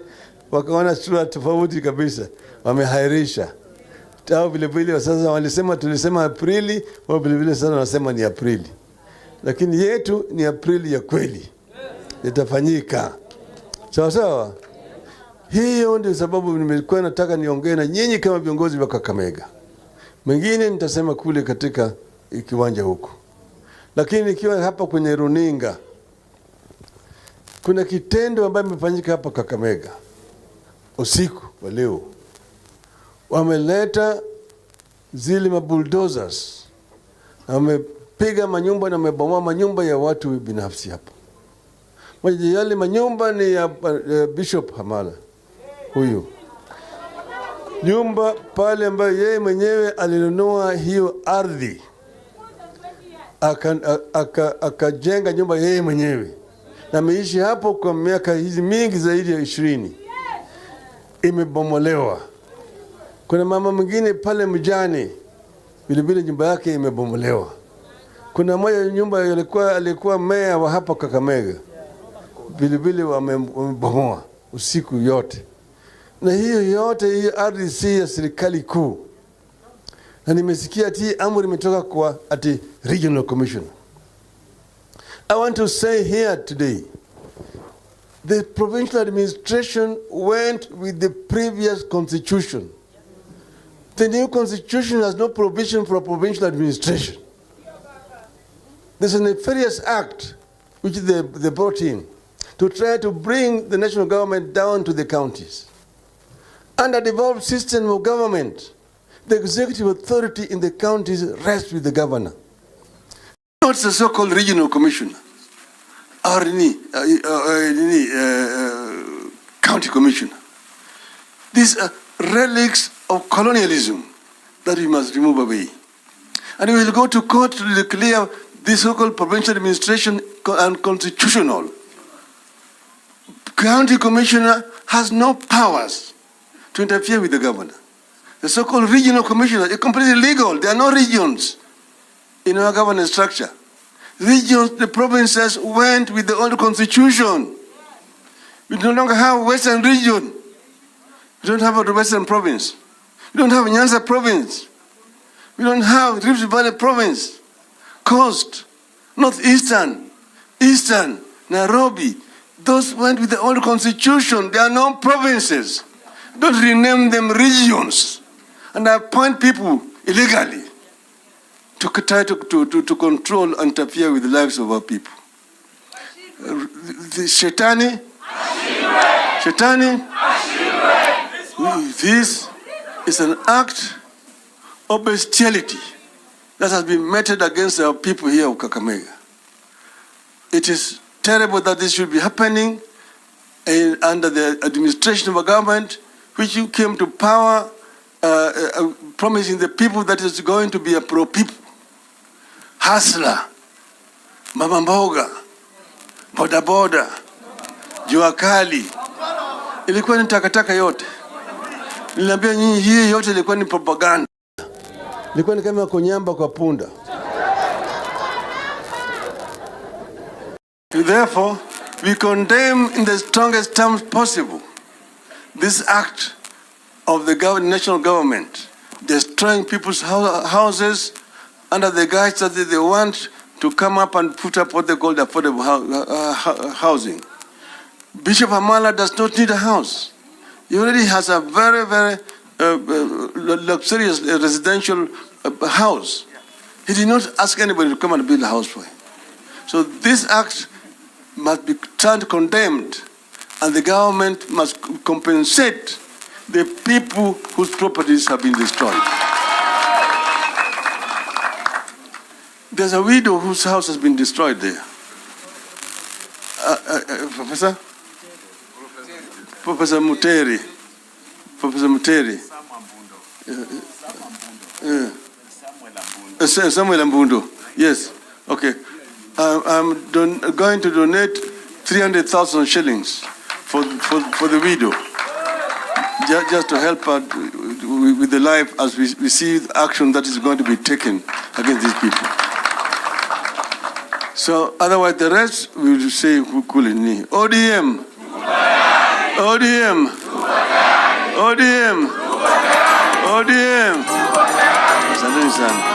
wakaona sura tofauti kabisa. Wamehairisha. Tao vile sasa walisema tulisema Aprili, wao vile sasa wanasema ni Aprili. Lakini yetu ni Aprili ya kweli. Itafanyika. Sawa? Hiyo ndio sababu nimekuwa nataka niongee na nyinyi kama viongozi wa Kakamega. Mengine nitasema kule katika kiwanja huko. Lakini nikiwa hapa kwenye runinga, kuna kitendo ambacho kimefanyika hapa Kakamega. Usiku wa leo wameleta zile mabulldozers. Wamepiga manyumba na wamebomoa manyumba ya watu binafsi hapa. Moja yale manyumba ni ya Bishop Hamala. Huyu nyumba pale ambayo yeye mwenyewe alinunua hiyo ardhi, akajenga nyumba yeye mwenyewe, na ameishi hapo kwa miaka hizi mingi zaidi ya 20. Imebomolewa. Kuna mama mwingine pale Mjani, vile nyumba yake imebomolewa. Kuna moja nyumba alikuwa meya wa hapa Kakamega, vile wamebomoa usiku yote. Na hiyo yote, hiyo ardhi si ya serikali kuu. Na nimesikia ati amri imetoka kwa regional commissioner. I want to say here today, the provincial administration went with the previous constitution. The new constitution has no provision for a provincial administration. There's a nefarious act which they brought in to try to bring the national government down to the counties. Under the devolved system of government, the executive authority in the counties rests with the governor. What's the so-called regional commissioner? Or county commissioner? These are relics of colonialism that we must remove away. And we will go to court to declare this so-called provincial administration unconstitutional. County commissioner has no powers to interfere with the governor. The so-called regional commissioner is completely illegal. There are no regions in our governance structure. Regions, the provinces went with the old constitution. We no longer have Western region. We don't have a Western province. We don't have Nyanza province. We don't have Rift Valley province. Coast, Northeastern, Eastern, Nairobi. Those went with the old constitution. They are no provinces. Don't rename them regions and appoint people illegally to try to control and interfere with the lives of our people. The Shetani, this is an act of bestiality that has been meted against our people here of Kakamega. It is terrible that this should be happening under the administration of a government which you came to power promising the people that is going to be a pro-people. Hustler, Mama Mboga, Boda Boda, Jua Kali, ilikuwa ni takataka yote. Niliambia nyinyi hii yote ilikuwa ni propaganda. Ilikuwa ni kama kunyamba kwa punda. Therefore, we condemn in the strongest terms possible this act of the national government destroying people's houses under the guise that they want to come up and put up what they call affordable housing. Bishop Hamala does not need a house. He already has a very, very luxurious residential house. He did not ask anybody to come and build a house for him. So this act must be turned condemned, and the government must compensate the people whose properties have been destroyed. There's a widow whose house has been destroyed there. Professor? Professor Muteri. Professor Muteri. Samuel Ambundo. Yes. Okay. I'm going to donate 300,000 shillings for the widow, just to help her with the life as we see the action that is going to be taken against these people. So otherwise the rest we will say kulini. ODM. ODM. ODM. ODM. Asanteni sana.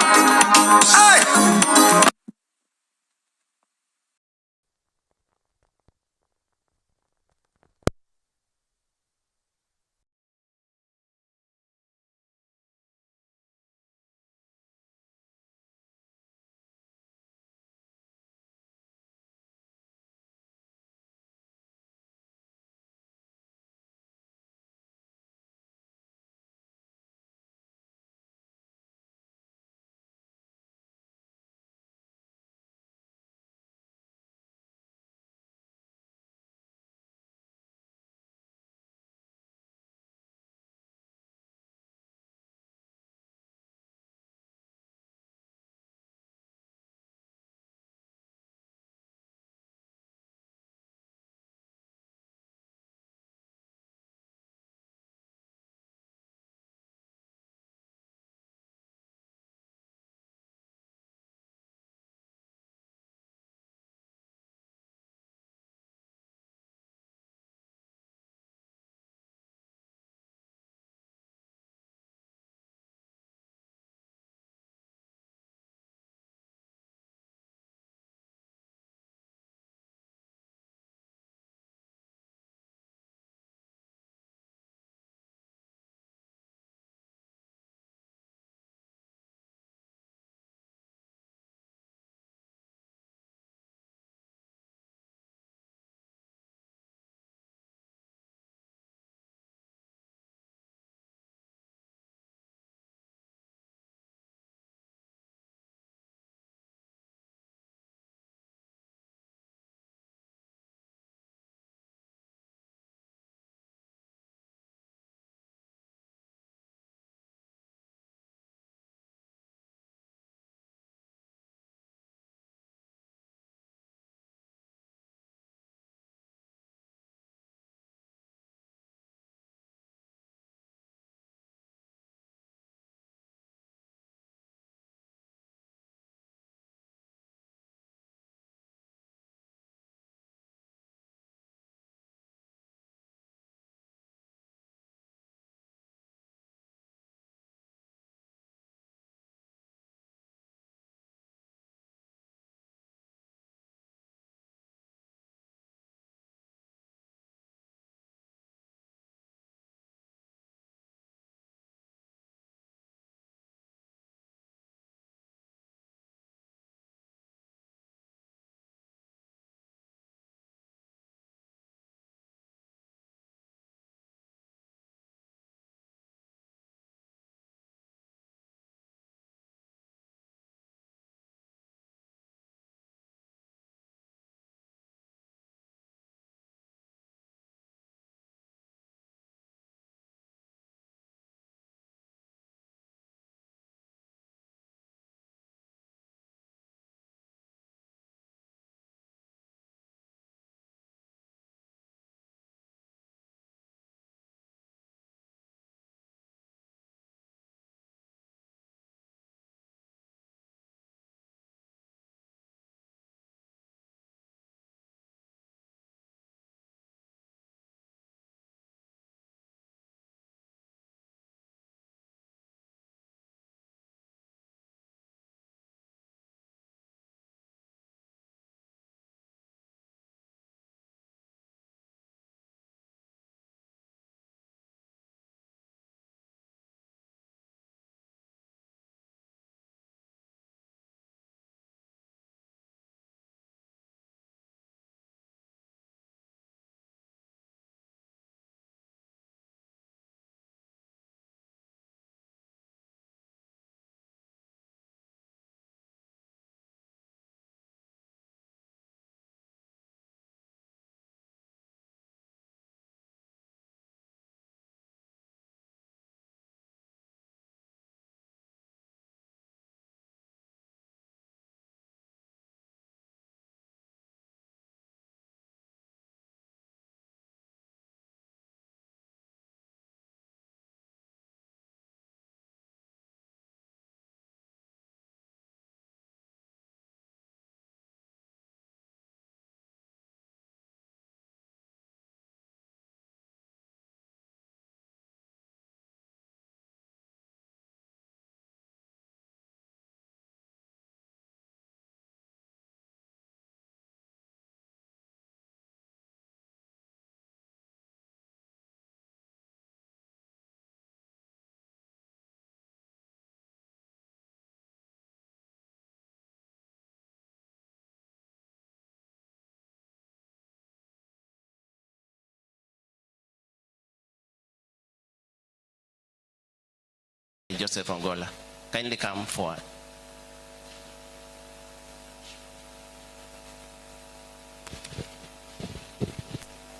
Joseph Ongola. Kindly come forward.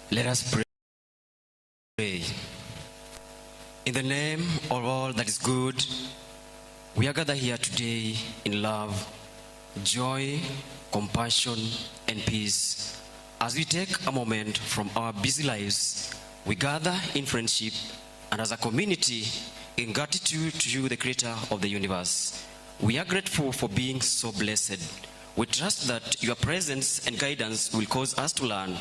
Let us pray. In the name of all that is good, we are gathered here today in love, joy, compassion, and peace. As we take a moment from our busy lives, we gather in friendship and as a community in gratitude to you, the creator of the universe. We are grateful for being so blessed. We trust that your presence and guidance will cause us to learn,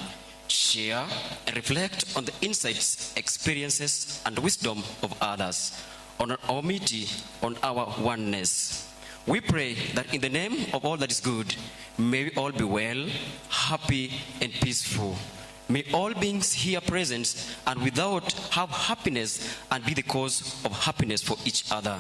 share, and reflect on the insights, experiences, and wisdom of others, on our unity, on our oneness. We pray that in the name of all that is good, may we all be well, happy, and peaceful. May all beings here present and without have happiness and be the cause of happiness for each other.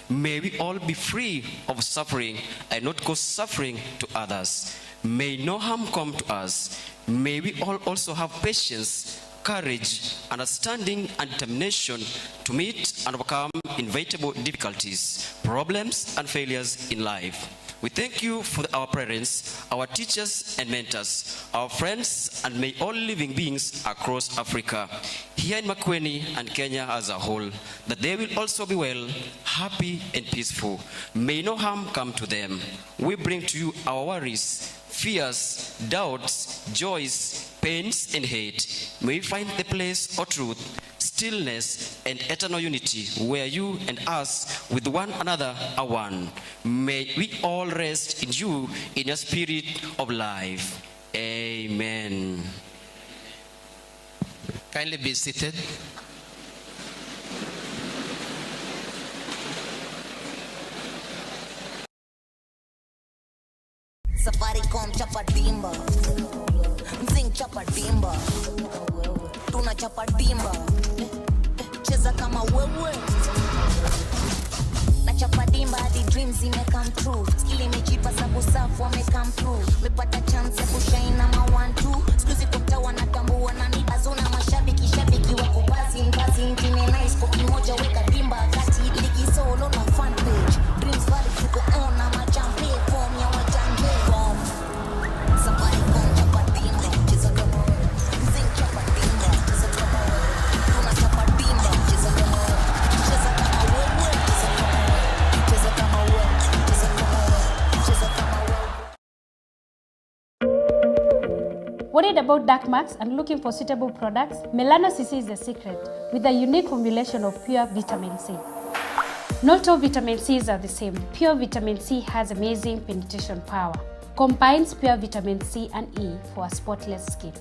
May we all be free of suffering and not cause suffering to others. May no harm come to us. May we all also have patience, courage, understanding, and determination to meet and overcome inevitable difficulties, problems, and failures in life. We thank you for our parents, our teachers and mentors, our friends, and may all living beings across Africa, here in Makueni and Kenya as a whole, that they will also be well, happy, and peaceful. May no harm come to them. We bring to you our worries, fears, doubts, joys, pains, and hate. May we find the place of truth, stillness, and eternal unity, where you and us with one another are one. May we all rest in you, in your spirit of life. Amen. Kindly be seated. Safaricom chapa dimba, Mzing chapa dimba, Tuna chapa dimba, cheza kama wewe. Na chapa dimba hadi dreams ime come true. Skill imejipa sabu safu wame come through. Mepata chance ya kushine na ma 1-2. Exclusive kuta wanatambua na ni bazuna mashabiki shabiki wako basi ntine nice kwa kimoja weka dimba kati ligi solo na fan page. Dreams valley tuko on na machampe form ya wajambe form. Safaricom chapa dimba, cheza kama wewe. Mzing chapa dimba, cheza kama wewe. Tuna chapa dimba, cheza kama wewe. Cheza kama wewe, cheza kama wewe. Cheza kama wewe, cheza kama wewe. Worried about dark marks and looking for suitable products? Melano CC is the secret, with a unique formulation of pure vitamin C. Not all vitamin Cs are the same. Pure vitamin C has amazing penetration power. Combines pure vitamin C and E for a spotless skin.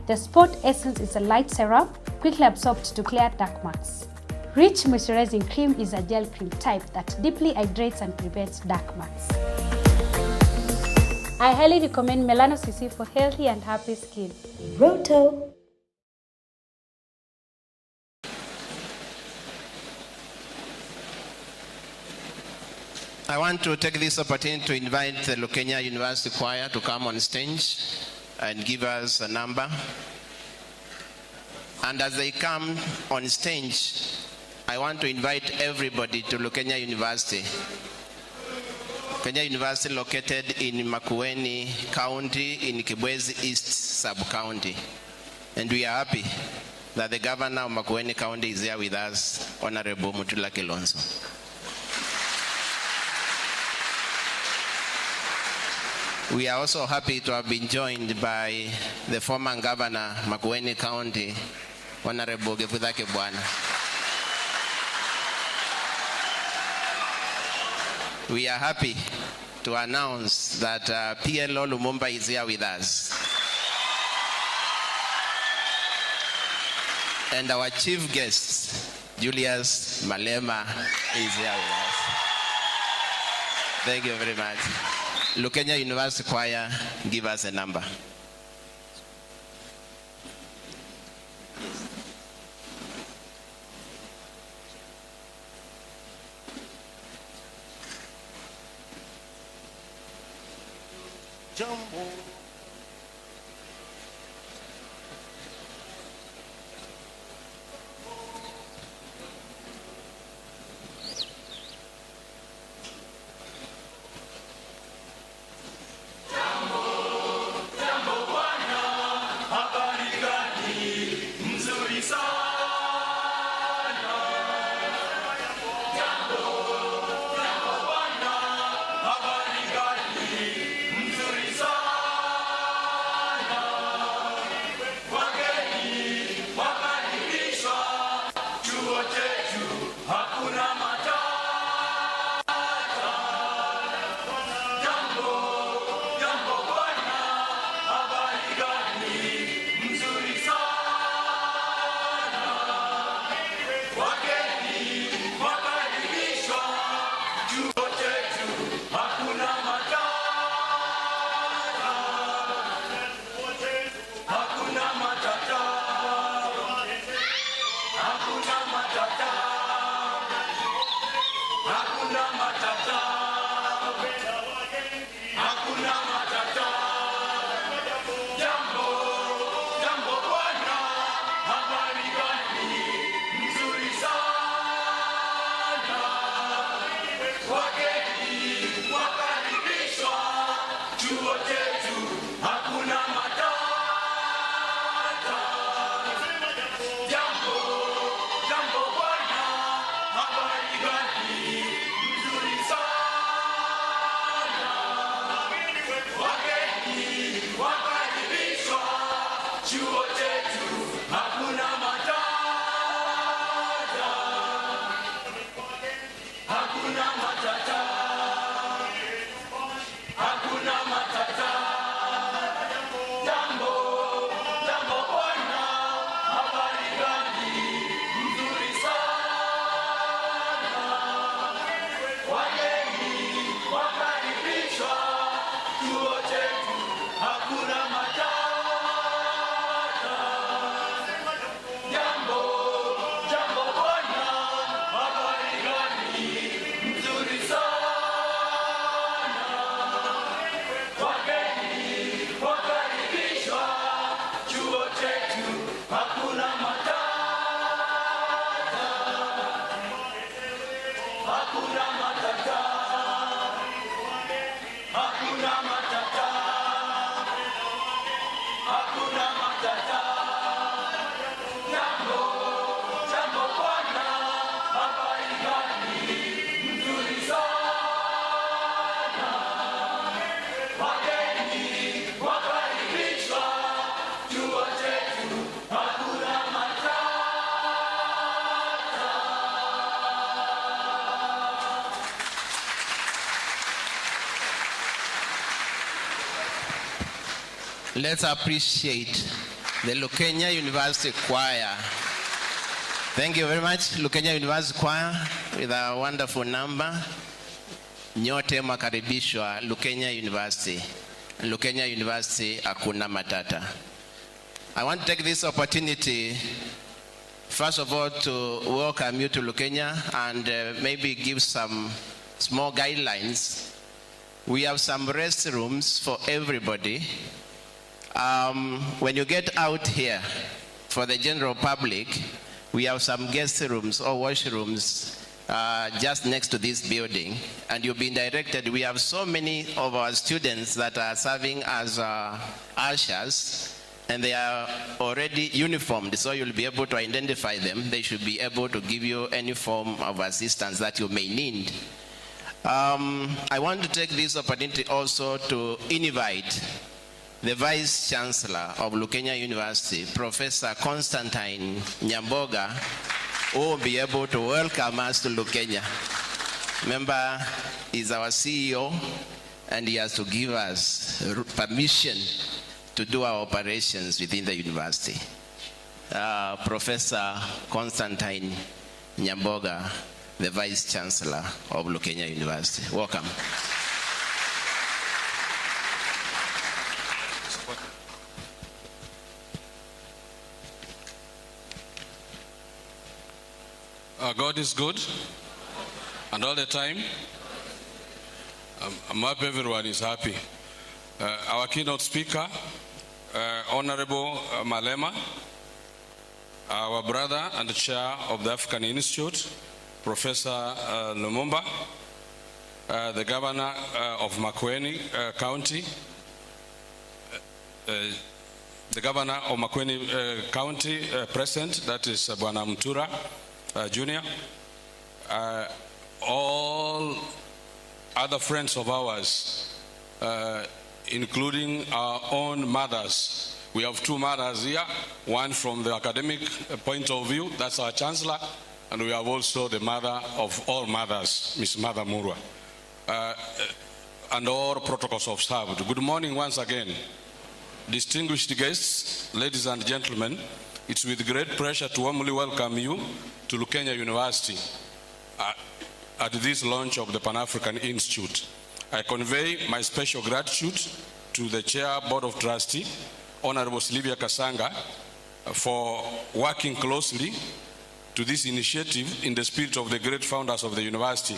The Spot Essence is a light serum, quickly absorbed to clear dark marks. Rich moisturizing cream is a gel cream type that deeply hydrates and prevents dark marks. I highly recommend Melano CC for healthy and happy skin. Roto. I want to take this opportunity to invite the Lukenya University Choir to come on stage and give us a number. And as they come on stage, I want to invite everybody to Lukenya University. Kenya University located in Makueni County in Kibwezi East Sub-County. And we are happy that the governor of Makueni County is here with us, Honorable Mutula Kilonzo. We are also happy to have been joined by the former governor, Makueni County, Honorable Gevudake Bwana. We are happy to announce that PLO Lumumba is here with us. And our chief guest, Julius Malema, is here with us. Thank you very much. Lukenya University Choir, give us a number. Jumbo. chuo chetu hakuna matata. Jambo, jambo bwana, habari gani? Mzuri sana. Wageni wakaribishwa, chuo chetu hakuna matata. Hakuna matata. Hakuna matata. Jambo, jambo bwana, habari gani? Mzuri sana. Wageni wakaribishwa, chuo chetu hakuna matata. Jambo, jambo bwana, habari gani? Mzuri sana. Wageni wakaribishwa, chuo chetu hakuna matata. Hakuna matata. Hakuna matata. Hakuna matata. Jambo, jambo bwana, habari gani? Mzuri sana. Wageni wakaribishwa, chuo chetu hakuna matata. Let's appreciate the Lukenya University Choir. Thank you very much, Lukenya University Choir, with a wonderful number. Nyote makaribishwa Lukenya University. Lukenya University hakuna matata. I want to take this opportunity, first of all, to welcome you to Lukenya and maybe give some small guidelines. We have some restrooms for everybody. When you get out here, for the general public, we have some guest rooms or washrooms just next to this building, and you've been directed. We have so many of our students that are serving as ushers, and they are already uniformed, so you'll be able to identify them. They should be able to give you any form of assistance that you may need. I want to take this opportunity also to invite the Vice Chancellor of Lukenya University, Professor Constantine Nyamboga, who will be able to welcome us to Lukenya. Remember, he's our CEO, and he has to give us permission to do our operations within the university. Professor Constantine Nyamboga, the Vice Chancellor of Lukenya University. Welcome. God is good, and all the time. I'm happy everyone is happy. Our keynote speaker, Honorable Malema, our brother and the chair of the African Institute, Professor Lumumba, the governor of Makueni County, the governor of Makueni County present, that is Bwana Mtura Junior, all other friends of ours, including our own mothers. We have two mothers here, one from the academic point of view, that's our chancellor, and we have also the mother of all mothers, Ms. Mother Murwa, and all protocols observed. Good morning once again. Distinguished guests, ladies and gentlemen, it's with great pleasure to warmly welcome you to Lukenya University at this launch of the Pan-African Institute. I convey my special gratitude to the Chair Board of Trustees, Honorable Sylvia Kasanga, for working closely to this initiative in the spirit of the great founders of the university,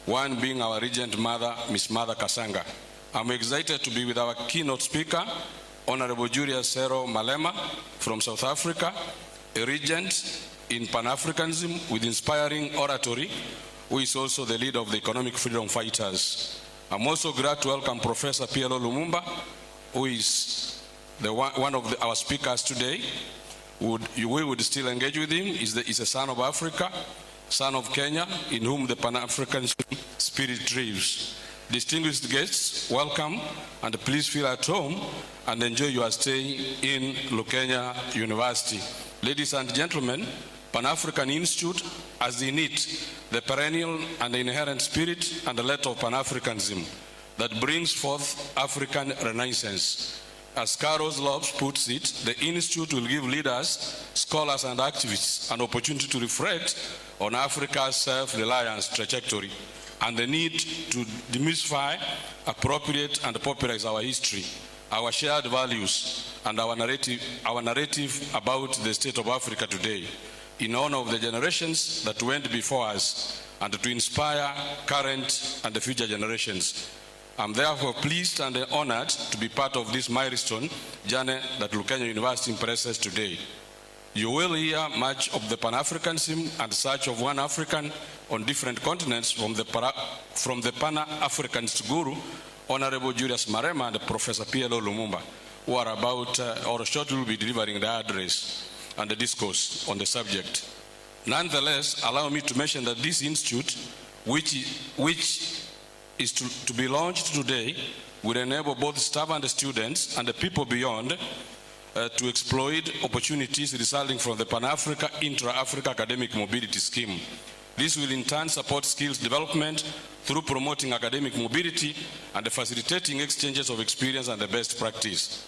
one being our Regent Mother, Ms. Mother Kasanga. I'm excited to be with our keynote speaker, Honorable Julius Sero Malema from South Africa, a regent in Pan-Africanism with inspiring oratory, who is also the leader of the economic freedom fighters. I'm also glad to welcome Professor PLO Lumumba, who is one of our speakers today. We would still engage with him. He's a son of Africa, son of Kenya, in whom the Pan-African spirit thrives. Distinguished guests, welcome, and please feel at home and enjoy your stay in Lukenya University. Ladies and gentlemen, Pan-African Institute has in it the perennial and inherent spirit and the letter of Pan-Africanism that brings forth African renaissance. As Carlos Lopes puts it, the Institute will give leaders, scholars, and activists an opportunity to reflect on Africa's self-reliance trajectory and the need to demystify, appropriate, and popularize our history, our shared values, and our narrative about the state of Africa today, in honor of the generations that went before us, and to inspire current and the future generations. I'm therefore pleased and honored to be part of this milestone journey that Lukenya University impresses today. You will hear much of the Pan-Africanism and search of one African on different continents from the Pan-Africanist guru, Honorable Julius Marema and Professor PLO Lumumba, who are about or shortly will be delivering the address and the discourse on the subject. Nonetheless, allow me to mention that this institute, which is to be launched today, will enable both staff and the students and the people beyond to exploit opportunities resulting from the Pan-Africa Intra-Africa Academic Mobility Scheme. This will in turn support skills development through promoting academic mobility and facilitating exchanges of experience and the best practice.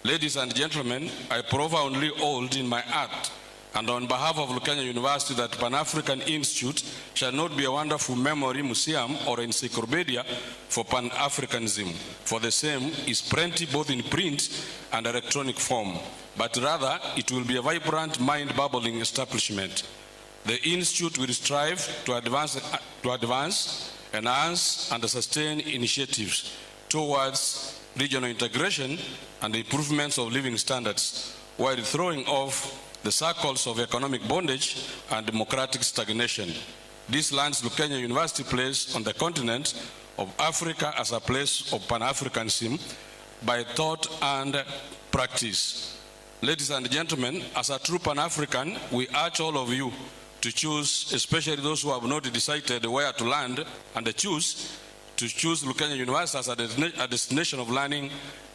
Ladies and gentlemen, I profoundly hold in my heart and on behalf of Lukenya University that Pan-African Institute shall not be a wonderful memory museum or encyclopedia for Pan-Africanism, for the same is plenty both in print and electronic form, but rather it will be a vibrant, mind-bubbling establishment. The Institute will strive to advance, enhance, and sustain initiatives towards regional integration and the improvements of living standards, while throwing off the circles of economic bondage and democratic stagnation. This lands Lukenya University plays on the continent of Africa as a place of Pan-Africanism by thought and practice. Ladies and gentlemen, as a true Pan-African, we urge all of you to choose, especially those who have not decided where to land, and to choose Lukenya University as a destination of learning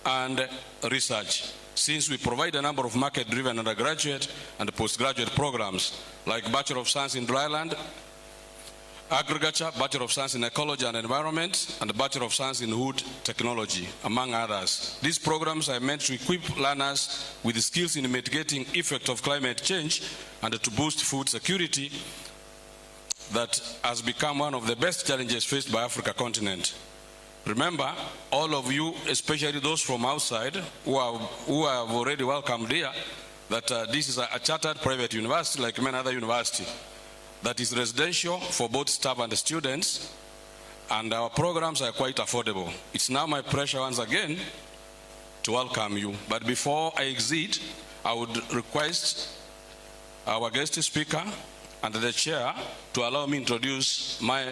and research, since we provide a number of market-driven undergraduate and postgraduate programs like Bachelor of Science in Dryland, Agriculture, Bachelor of Science in Ecology and Environment, and Bachelor of Science in Wood Technology, among others. These programs are meant to equip learners with the skills in mitigating effect of climate change and to boost food security that has become one of the best challenges faced by Africa continent. Remember, all of you, especially those from outside who have already welcomed here, that this is a chartered private university like many other universities that is residential for both staff and students, and our programs are quite affordable. It's now my pleasure once again to welcome you. But before I exit, I would request our guest speaker and the chair to allow me to introduce my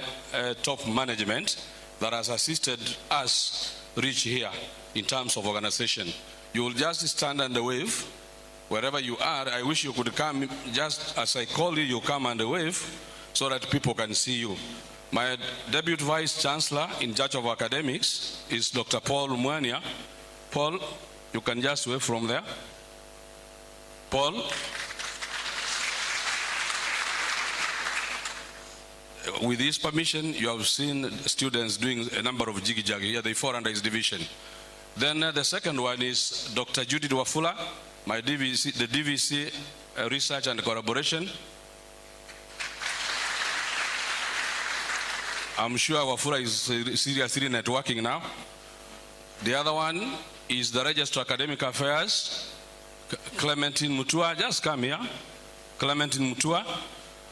top management that has assisted us reach here in terms of organization. You will just stand and wave wherever you are. I wish you could come just as I call you, you come and wave so that people can see you. My Deputy Vice Chancellor in charge of academics is Dr. Paul Mwanya. Paul, you can just wave from there. Paul. With his permission, you have seen students doing a number of jiggy-jaggy here. They fall under his division. Then the second one is Dr. Judith Wafula, my DVC, the DVC Research and Collaboration. I'm sure Wafula is seriously networking now. The other one is the Register of Academic Affairs, Clementine Mutua. Just come here. Clementine Mutua.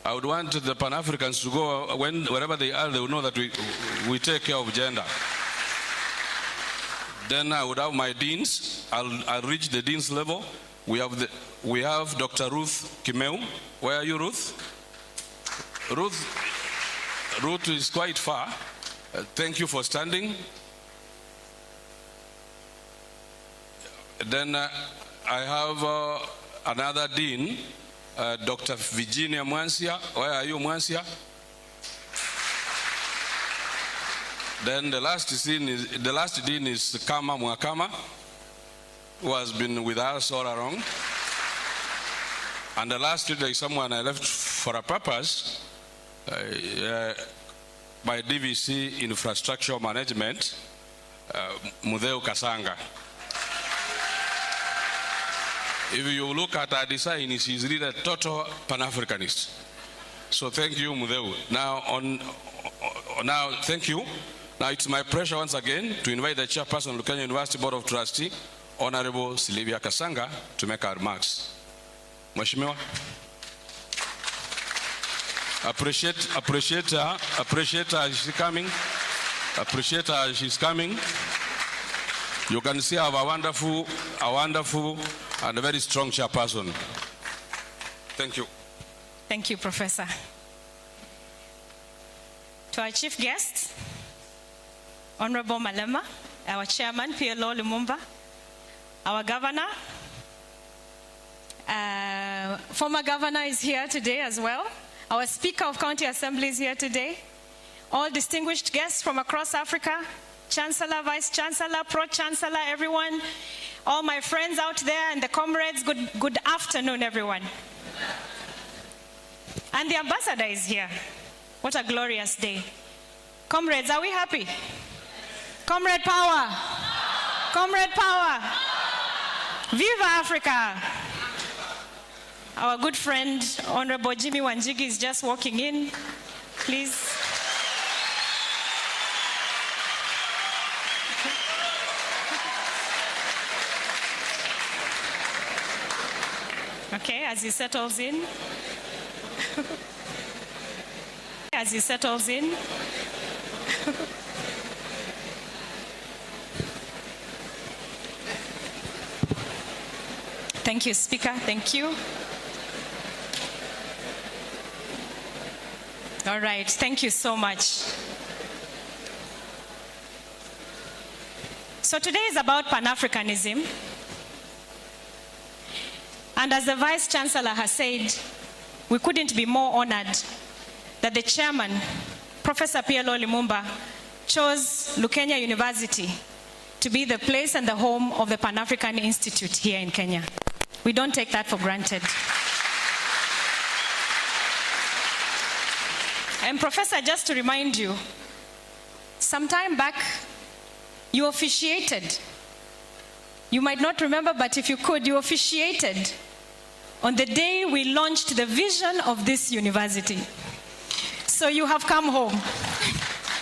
I would want the Pan-Africans to go, wherever they are, they will know that we take care of gender. Then I would have my deans. I'll reach the dean's level. We have Dr. Ruth Kimeu. Where are you, Ruth? Ruth is quite far. Thank you for standing. Then I have another dean, Dr. Virginia Mwansia. Where are you, Mwansia? Then the last dean is Kama Mwakama, who has been with us all along. And the last leader is someone I left for a purpose by DVC Infrastructure Management, Mudeu Kasanga. If you look at her design, she's really a total Pan-Africanist. So thank you, Mudeu. Now, thank you. Now it's my pleasure once again to invite the chairperson of Kenya University Board of Trustees, Honorable Sylvia Kasanga, to make her remarks. Mheshimiwa. Appreciate her, she's coming. Appreciate her, she's coming. You can see I have a wonderful and a very strong chairperson. Thank you. Thank you, Professor. To our chief guest, Honorable Malema, our chairman, PLO Lumumba, our governor, former governor is here today as well. Our Speaker of County Assembly is here today. All distinguished guests from across Africa, Chancellor, Vice Chancellor, Pro-Chancellor, everyone, all my friends out there and the comrades, good afternoon, everyone. And the ambassador is here. What a glorious day. Comrades, are we happy? Comrade power! Comrade power! Viva Africa! Our good friend, Honorable Jimmy Wanjigi, is just walking in. Please. Okay, as he settles in. As he settles in. Thank you, Speaker. Thank you. All right, thank you so much. So today is about Pan-Africanism. And as the Vice Chancellor has said, we couldn't be more honored that the chairman, Professor PLO Lumumba, chose Lukenya University to be the place and the home of the Pan-African Institute here in Kenya. We don't take that for granted. And Professor, just to remind you, some time back, you officiated. You might not remember, but if you could, you officiated on the day we launched the vision of this university. So you have come home.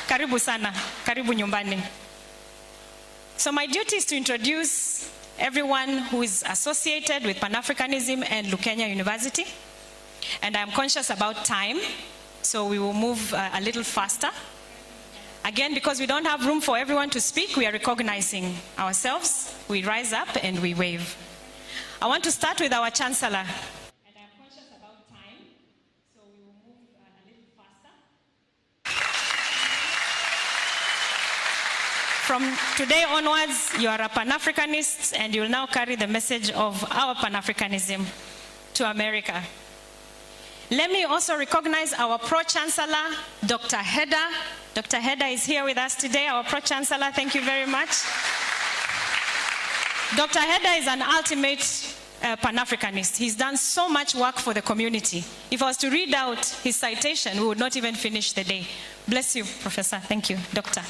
Karibu sana, karibu nyumbani. So my duty is to introduce everyone who is associated with Pan-Africanism and Lukenya University. And I'm conscious about time, so we will move a little faster. Again, because we don't have room for everyone to speak, we are recognizing ourselves. We rise up and we wave. I want to start with our Chancellor. And I'm conscious about time, so we will move a little faster. From today onwards, you are a Pan-Africanist, and you will now carry the message of our Pan-Africanism to America. Let me also recognize our Pro-Chancellor, Dr. Heda. Dr. Heda is here with us today, our Pro-Chancellor. Thank you very much. Dr. Heda is an ultimate Pan-Africanist. He's done so much work for the community. If I was to read out his citation, we would not even finish the day. Bless you, Professor. Thank you, Doctor.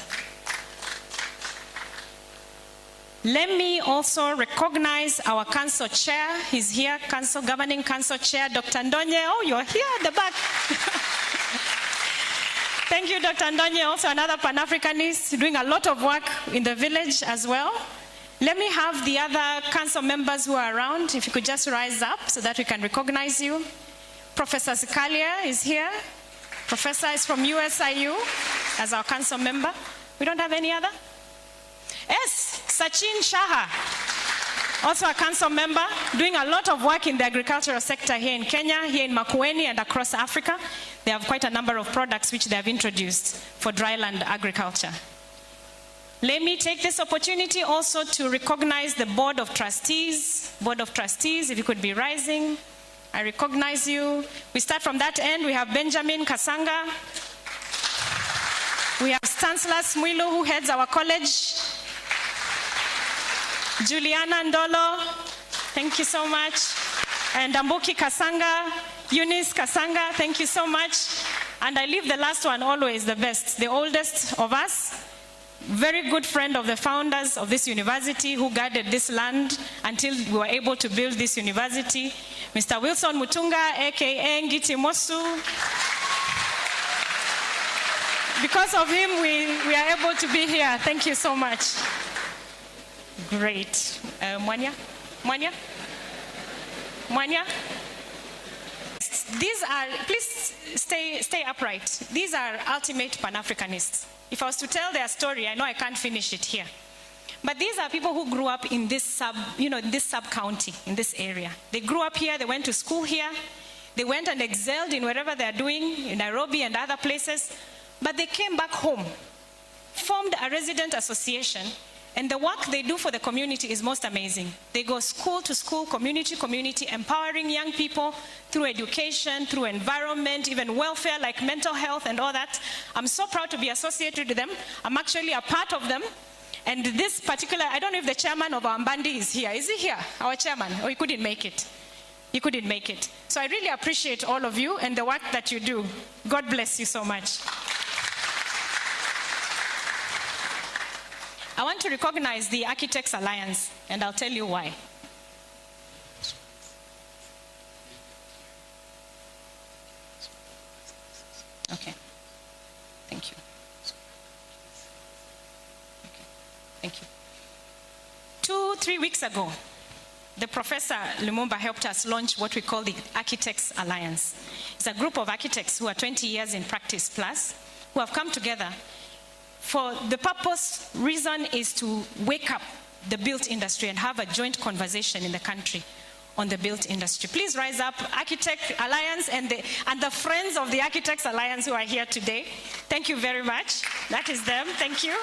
Let me also recognize our council chair. He's here, governing council chair, Dr. Ndonye. Oh, you're here at the back. Thank you, Dr. Ndonye, also another Pan-Africanist, doing a lot of work in the village as well. Let me have the other council members who are around, if you could just rise up so that we can recognize you. Professor Sikalia is here. Professor is from USIU as our council member. We don't have any other? Yes, Sachin Shaha, also a council member, doing a lot of work in the agricultural sector here in Kenya, here in Makueni and across Africa. they have quite a number of products which they have introduced for dryland agriculture. Let me take this opportunity also to recognize the Board of Trustees. Board of Trustees, if you could be rising. I recognize you. We start from that end. We have Benjamin Kasanga. We have Stanislaus Mwilu, who heads our college. Juliana Ndolo, thank you so much. And Ambuki Kasanga, Eunice Kasanga, thank you so much. And I leave the last one always the best, the oldest of us. Very good friend of the founders of this university who guided this land until we were able to build this university. Mr. Wilson Mutunga, aka Ngiti Mosu. Because of him, we are able to be here. Thank you so much. Great. Mwanya? Mwanya? Mwanya? These are, please stay upright. These are ultimate Pan-Africanists. If I was to tell their story, I know I can't finish it here. But these are people who grew up in this sub-county, in this area. They grew up here, they went to school here, they went and excelled in wherever they're doing, in Nairobi and other places, but they came back home, formed a resident association, and the work they do for the community is most amazing. They go school to school, community to community, empowering young people through education, through environment, even welfare like mental health and all that. I'm so proud to be associated with them. I'm actually a part of them. And this particular, I don't know if the chairman of our Mbandi is here. Is he here, our chairman? Or he couldn't make it? He couldn't make it. So I really appreciate all of you and the work that you do. God bless you so much. I want to recognize the Architects Alliance, and I'll tell you why. Okay. Thank you. Okay. Thank you. 2-3 weeks ago, the Professor Lumumba helped us launch what we call the Architects Alliance. It's a group of architects who are 20 years in practice plus, who have come together for the purpose, reason is to wake up the built industry and have a joint conversation in the country on the built industry. Please rise up, Architect Alliance and the friends of the Architects Alliance who are here today. Thank you very much. That is them. Thank you.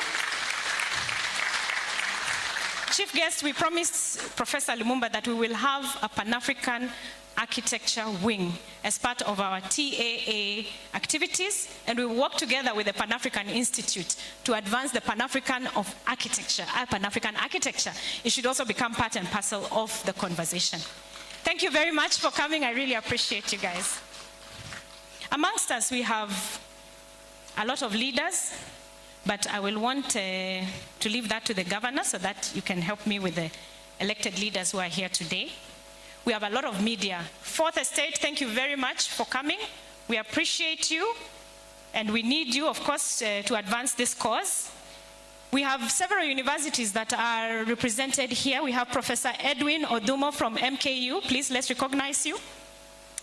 Chief guest, we promised Professor Lumumba that we will have a Pan-African architecture wing as part of our TAA activities, and we will work together with the Pan-African Institute to advance the Pan-African of architecture, Pan-African architecture. It should also become part and parcel of the conversation. Thank you very much for coming. I really appreciate you guys. Amongst us, we have a lot of leaders, but I will want to leave that to the governor so that you can help me with the elected leaders who are here today. We have a lot of media. Fourth Estate, thank you very much for coming. We appreciate you, and we need you, of course, to advance this cause. We have several universities that are represented here. We have Professor Edwin Odumo from MKU. Please, let's recognize you.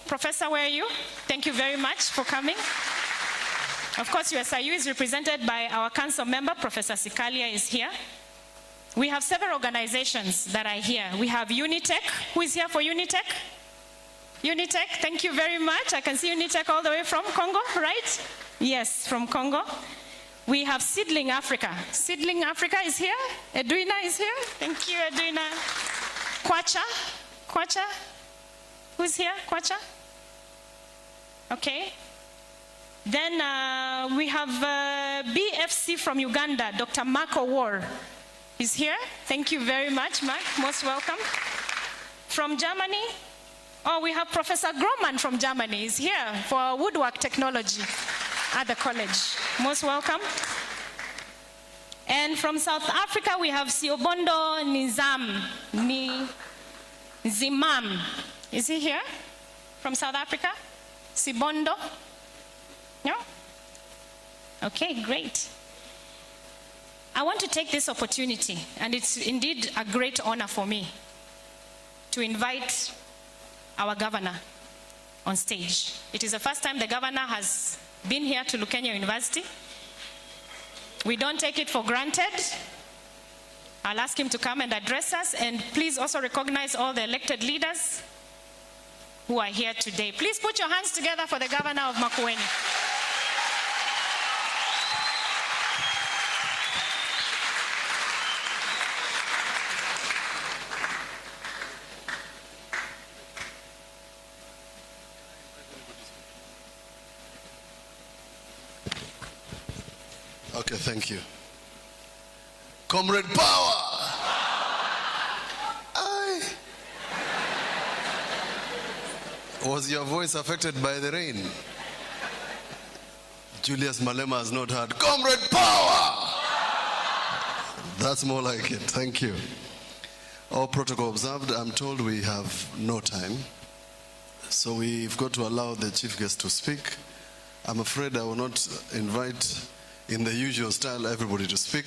Professor, where are you? Thank you very much for coming. Of course, USIU is represented by our council member, Professor Sikalia is here. We have several organizations that are here. We have Unitech. Who is here for Unitech? Unitech, thank you very much. I can see Unitech all the way from Congo, right? Yes, from Congo. We have Seedling Africa. Seedling Africa is here. Edwina is here. Thank you, Edwina. Kwacha. Kwacha. Who's here? Kwacha? Okay. Then we have BFC from Uganda, Dr. Marco War. He's here. Thank you very much, Mark. Most welcome. From Germany, oh, we have Professor Groman from Germany. He's here for woodwork technology at the college. Most welcome. And from South Africa, we have Siobondo Zimam. Is he here? From South Africa? Sibondo? No? Okay, great. I want to take this opportunity, and it's indeed a great honor for me, to invite our governor on stage. It is the first time the governor has been here to Lukenya University. We don't take it for granted. I'll ask him to come and address us, and please also recognize all the elected leaders who are here today. Please put your hands together for the governor of Makueni. Okay, thank you. Comrade Power! Was your voice affected by the rain? Julius Malema has not heard Comrade Power! That's more like it. Thank you. All protocol observed. I'm told we have no time. So we've got to allow the chief guest to speak. I'm afraid I will not invite in the usual style everybody to speak,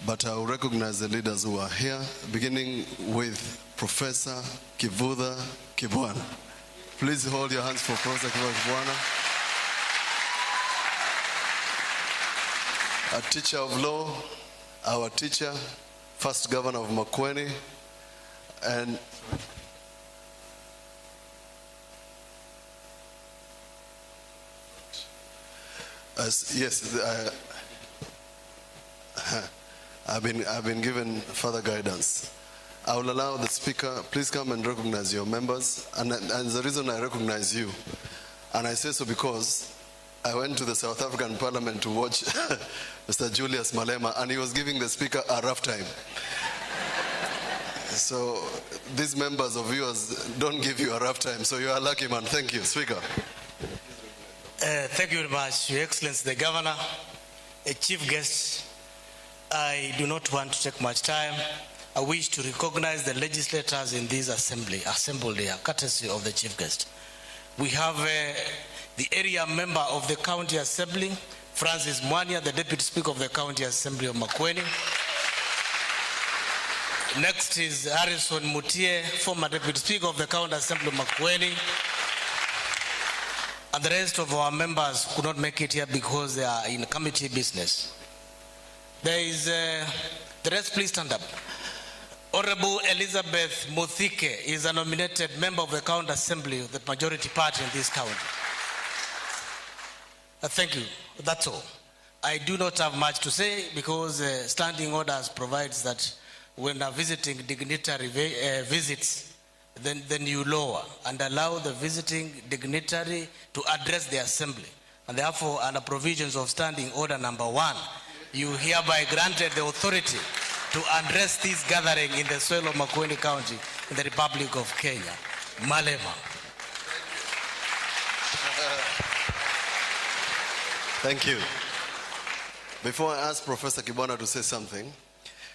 but I will recognize the leaders who are here, beginning with Professor Kivutha Kibwana. Please hold your hands for Professor Kivutha Kibwana. A teacher of law, our teacher, first governor of Makueni, and I've been given further guidance. I will allow the speaker, please come and recognize your members. And the reason I recognize you, and I say so because I went to the South African Parliament to watch Mr. Julius Malema, and he was giving the speaker a rough time. So these members of yours don't give you a rough time, so you are lucky, man. Thank you, Speaker. Thank you very much, Your Excellency the Governor, a chief guest. I do not want to take much time. I wish to recognize the legislators in this assembly, assembled here, courtesy of the chief guest. We have the area member of the county assembly, Francis Mwanya, the deputy speaker of the county assembly of Makueni. Next is Harrison Mutie, former deputy speaker of the county assembly of Makueni. And the rest of our members could not make it here because they are in committee business. There is, the rest please stand up. Honorable Elizabeth Muthike is a nominated member of the county assembly of the majority party in this county. Thank you, that's all. I do not have much to say because standing orders provides that when a visiting dignitary visits, then you lower and allow the visiting dignitary to address the assembly. And therefore, under provisions of standing order number 1, you hereby granted the authority to address this gathering in the soil of Makueni County in the Republic of Kenya. Malema. Thank you. Before I ask Professor Kibwana to say something,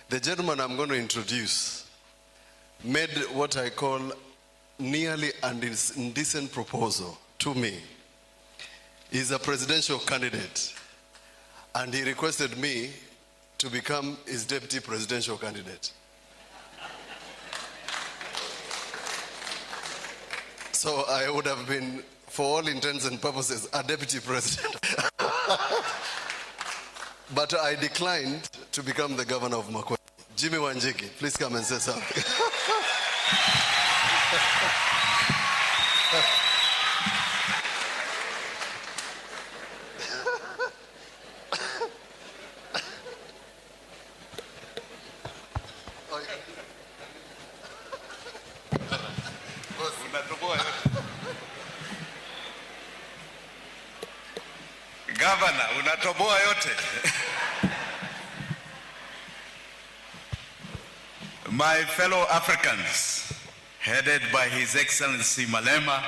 the gentleman I'm going to introduce made what I call nearly an indecent proposal to me. He's a presidential candidate, and he requested me to become his deputy presidential candidate. So I would have been, for all intents and purposes, a deputy president. But I declined to become the governor of Makueni. Jimmy Wanjigi, please come and say something. Governor, unatoboa yote. My fellow Africans, headed by His Excellency Malema,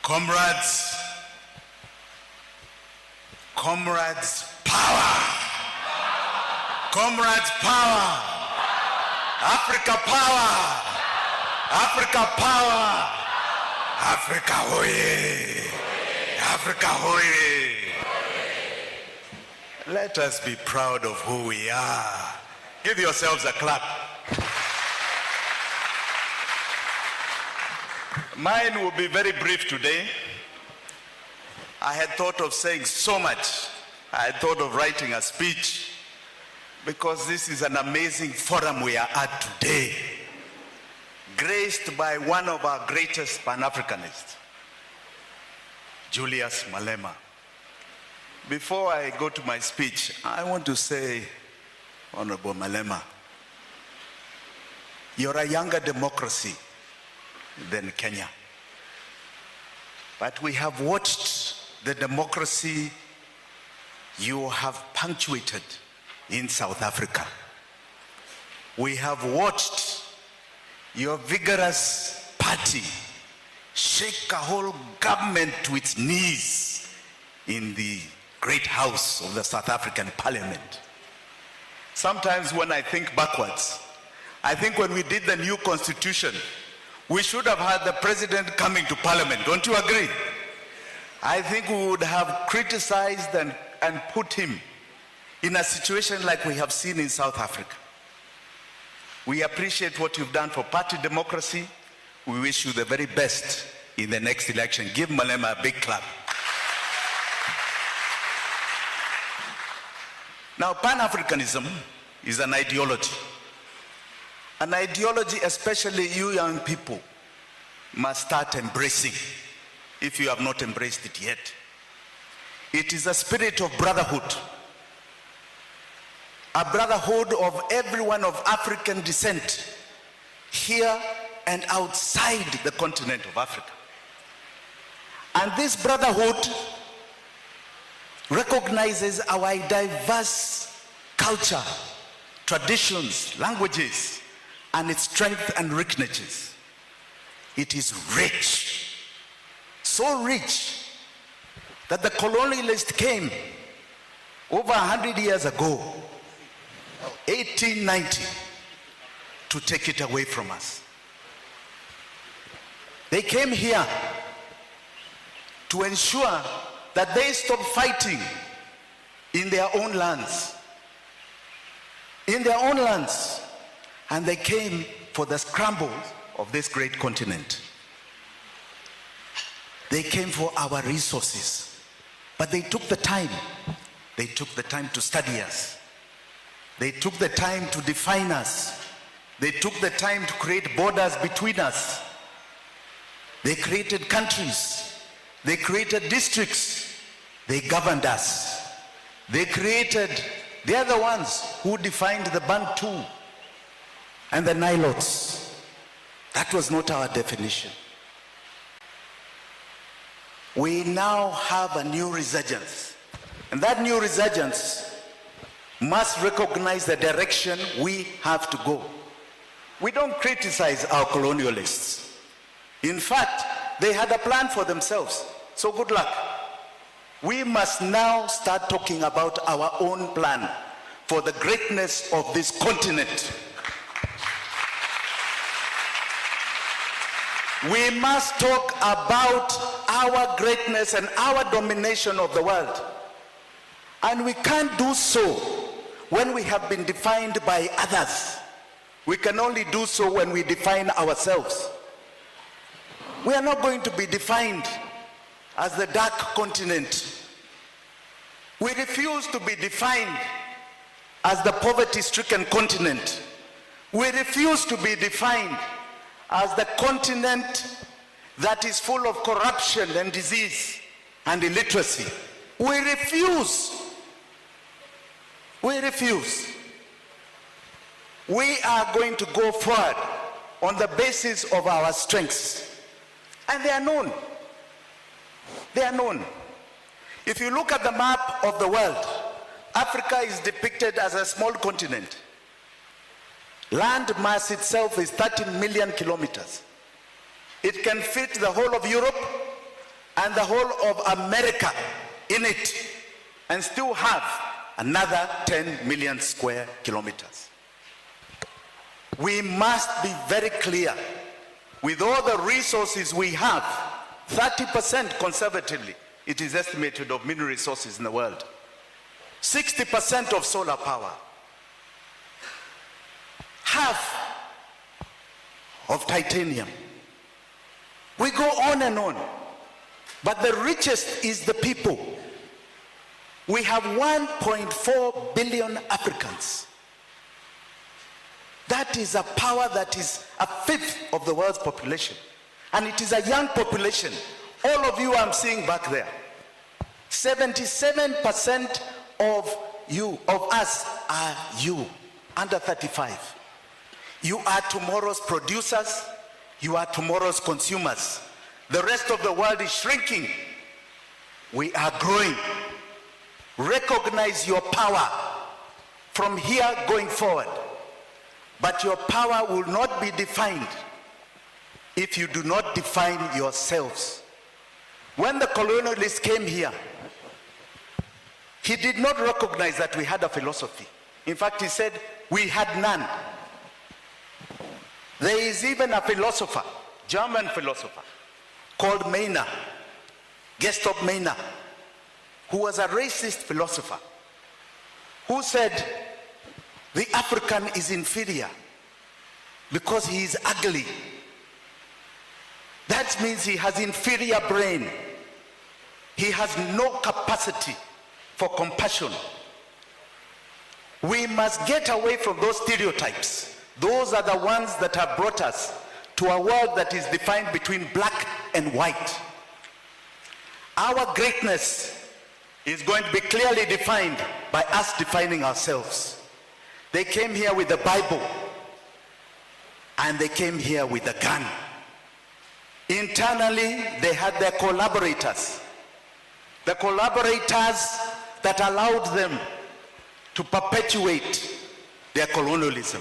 comrades, power, comrades, power, Africa power, Africa power, Africa hoye, Africa hoye. Let us be proud of who we are. Give yourselves a clap. Mine will be very brief today. I had thought of saying so much. I had thought of writing a speech because this is an amazing forum we are at today. graced by one of our greatest Pan-Africanists, Julius Malema. Before I go to my speech, I want to say, Honorable Malema, you're a younger democracy than Kenya. But we have watched the democracy you have punctuated in South Africa. We have watched your vigorous party shake a whole government to its knees in the great house of the South African Parliament. Sometimes when I think backwards, I think when we did the new constitution, we should have had the president coming to Parliament. Don't you agree? I think we would have criticized and put him in a situation like we have seen in South Africa. We appreciate what you've done for party democracy. We wish you the very best in the next election. Give Malema a big clap. Now, Pan-Africanism is an ideology. An ideology, especially you young people, must start embracing if you have not embraced it yet. It is a spirit of brotherhood. A brotherhood of everyone of African descent, here and outside the continent of Africa. And this brotherhood recognizes our diverse culture, traditions, languages, and its strength and weaknesses. It is rich, so rich that the colonialist came over 100 years ago, 1890, to take it away from us. They came here to ensure that they stop fighting in their own lands. In their own lands. And they came for the scramble of this great continent. They came for our resources. But they took the time. They took the time to study us. They took the time to define us. They took the time to create borders between us. They created countries. They created districts. They governed us. They are the ones who defined the Bantu and the Nilotes. That was not our definition. We now have a new resurgence. And that new resurgence must recognize the direction we have to go. We don't criticize our colonialists. In fact, they had a plan for themselves. So good luck. We must now start talking about our own plan for the greatness of this continent. We must talk about our greatness and our domination of the world. And we can't do so when we have been defined by others. We can only do so when we define ourselves. We are not going to be defined as the dark continent. We refuse to be defined as the poverty-stricken continent. We refuse to be defined as the continent that is full of corruption and disease and illiteracy. We refuse. We refuse. We are going to go forward on the basis of our strengths. And they are known. They are known. If you look at the map of the world, Africa is depicted as a small continent. Land mass itself is 30 million kilometers. It can fit the whole of Europe and the whole of America in it and still have another 10 million square kilometers. We must be very clear. With all the resources we have, 30% conservatively, it is estimated, of mineral resources in the world. 60% of solar power. Half of titanium. We go on and on. But the richest is the people. We have 1.4 billion Africans. That That is a power that is a fifth of the world's population. And it is a young population. All of you I'm seeing back there. 77% of us are you, under 35. You are tomorrow's producers. You are tomorrow's consumers. The rest of the world is shrinking. We are growing. Recognize your power from here going forward. But your power will not be defined if you do not define yourselves. When the colonialist came here, he did not recognize that we had a philosophy. In fact, he said we had none. There is even a philosopher, German philosopher, called Maynard, Gustav Maynard, who was a racist philosopher, who said the African is inferior because he is ugly. That means he has inferior brain. He has no capacity for compassion. We must get away from those stereotypes. Those are the ones that have brought us to a world that is defined between black and white. Our greatness is going to be clearly defined by us defining ourselves. They came here with the Bible, and they came here with a gun. Internally, they had their collaborators. The collaborators that allowed them to perpetuate their colonialism.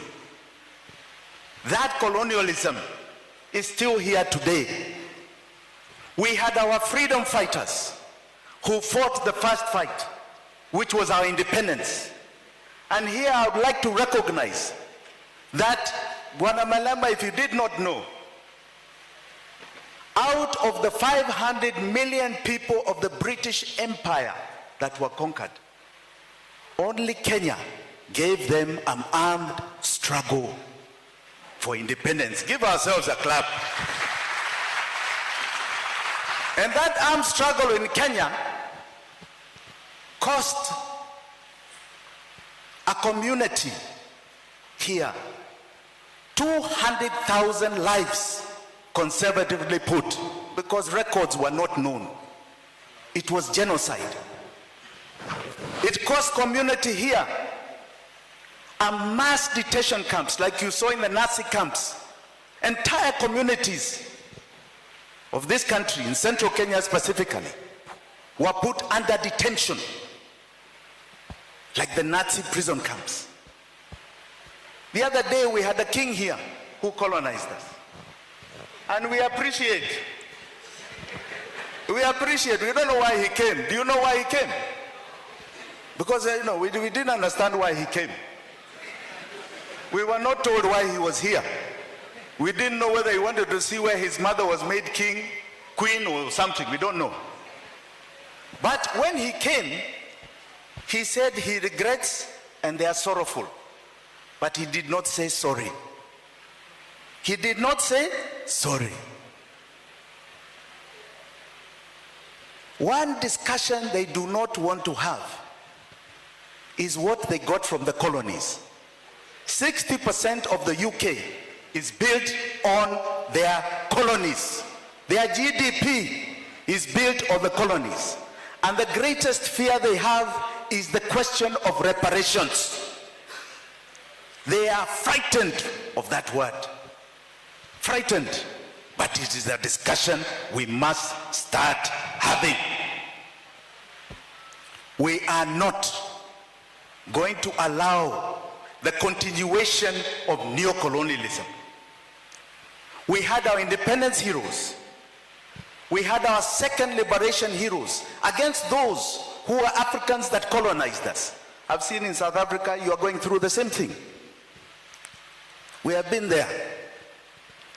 That colonialism is still here today. We had our freedom fighters who fought the first fight, which was our independence. And here I would like to recognize that, Bwana Malema, if you did not know, out of the 500 million people of the British Empire that were conquered, only Kenya gave them an armed struggle for independence. Give ourselves a clap. And that armed struggle in Kenya cost a community here 200,000 lives, conservatively put, because records were not known. It was genocide. It cost community here a mass detention camps like you saw in the Nazi camps. Entire communities of this country, in central Kenya specifically, were put under detention like the Nazi prison camps. The other day we had a king here who colonized us. And we appreciate. We don't know why he came. Do you know why he came? Because we didn't understand why he came. We were not told why he was here. We didn't know whether he wanted to see where his mother was made king, queen, or something. We don't know. But when he came, he said he regrets and they are sorrowful. But he did not say sorry. He did not say sorry. One discussion they do not want to have is what they got from the colonies. 60% of the UK is built on their colonies. Their GDP is built on the colonies. And the greatest fear they have is the question of reparations. They are frightened of that word. Frightened. But it is a discussion we must start having. We are not going to allow the continuation of neocolonialism. We had our independence heroes. We had our second liberation heroes against those who were Africans that colonized us. I've seen in South Africa, you are going through the same thing. We have been there.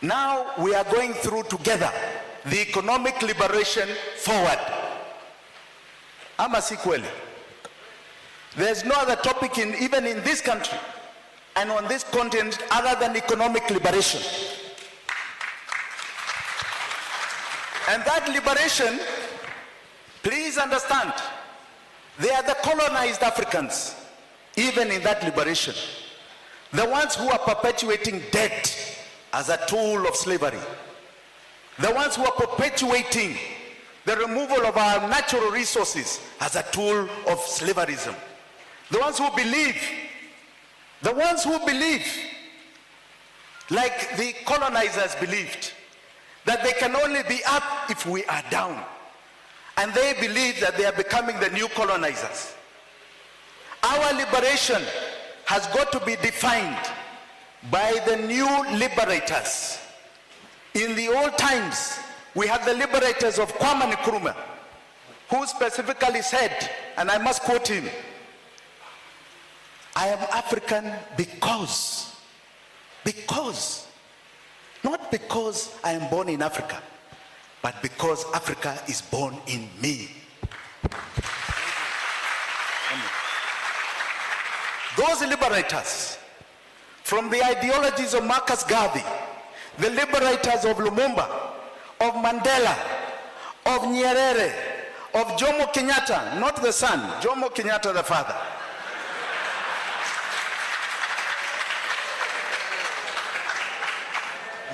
Now we are going through together the economic liberation forward. Amasequeli. There's no other topic even in this country and on this continent other than economic liberation. And that liberation, please understand, they are the colonized Africans, even in that liberation. the ones who are perpetuating debt as a tool of slavery, the ones who are perpetuating the removal of our natural resources as a tool of slaverism, the ones who believe, like the colonizers believed, that they can only be up if we are down. And they believe that they are becoming the new colonizers. Our liberation has got to be defined by the new liberators. In the old times, we had the liberators of Kwame Nkrumah, who specifically said, and I must quote him, I am African because, not because I am born in Africa, but because Africa is born in me. Those liberators, from the ideologies of Marcus Garvey, the liberators of Lumumba, of Mandela, of Nyerere, of Jomo Kenyatta, not the son, Jomo Kenyatta the father.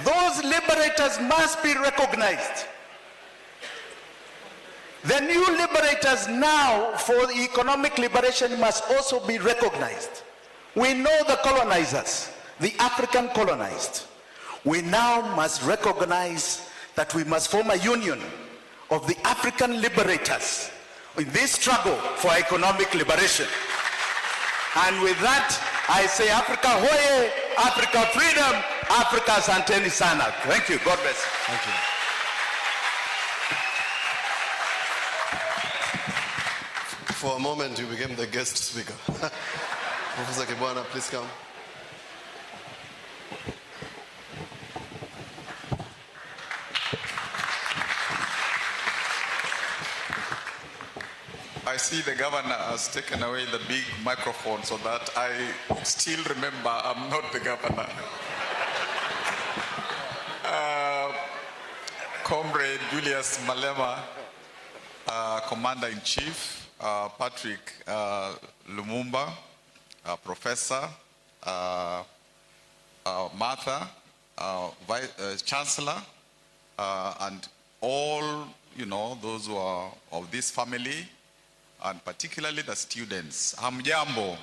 Those liberators must be recognized. The new liberators now for the economic liberation must also be recognized. We know the colonizers, the African colonized. We now must recognize that we must form a union of the African liberators in this struggle for economic liberation. And with that, I say Africa hoye, Africa freedom, Africa asanteni sana. Thank you. God bless. Thank you. For a moment, you became the guest speaker. Professor Kibwana, please come. I see the governor has taken away the big microphone so that I still remember I'm not the governor. Comrade Julius Malema, Commander-in-Chief, Patrick Lumumba, Professor, Martha, Chancellor, and all, those who are of this family, and particularly the students. Hamjambo.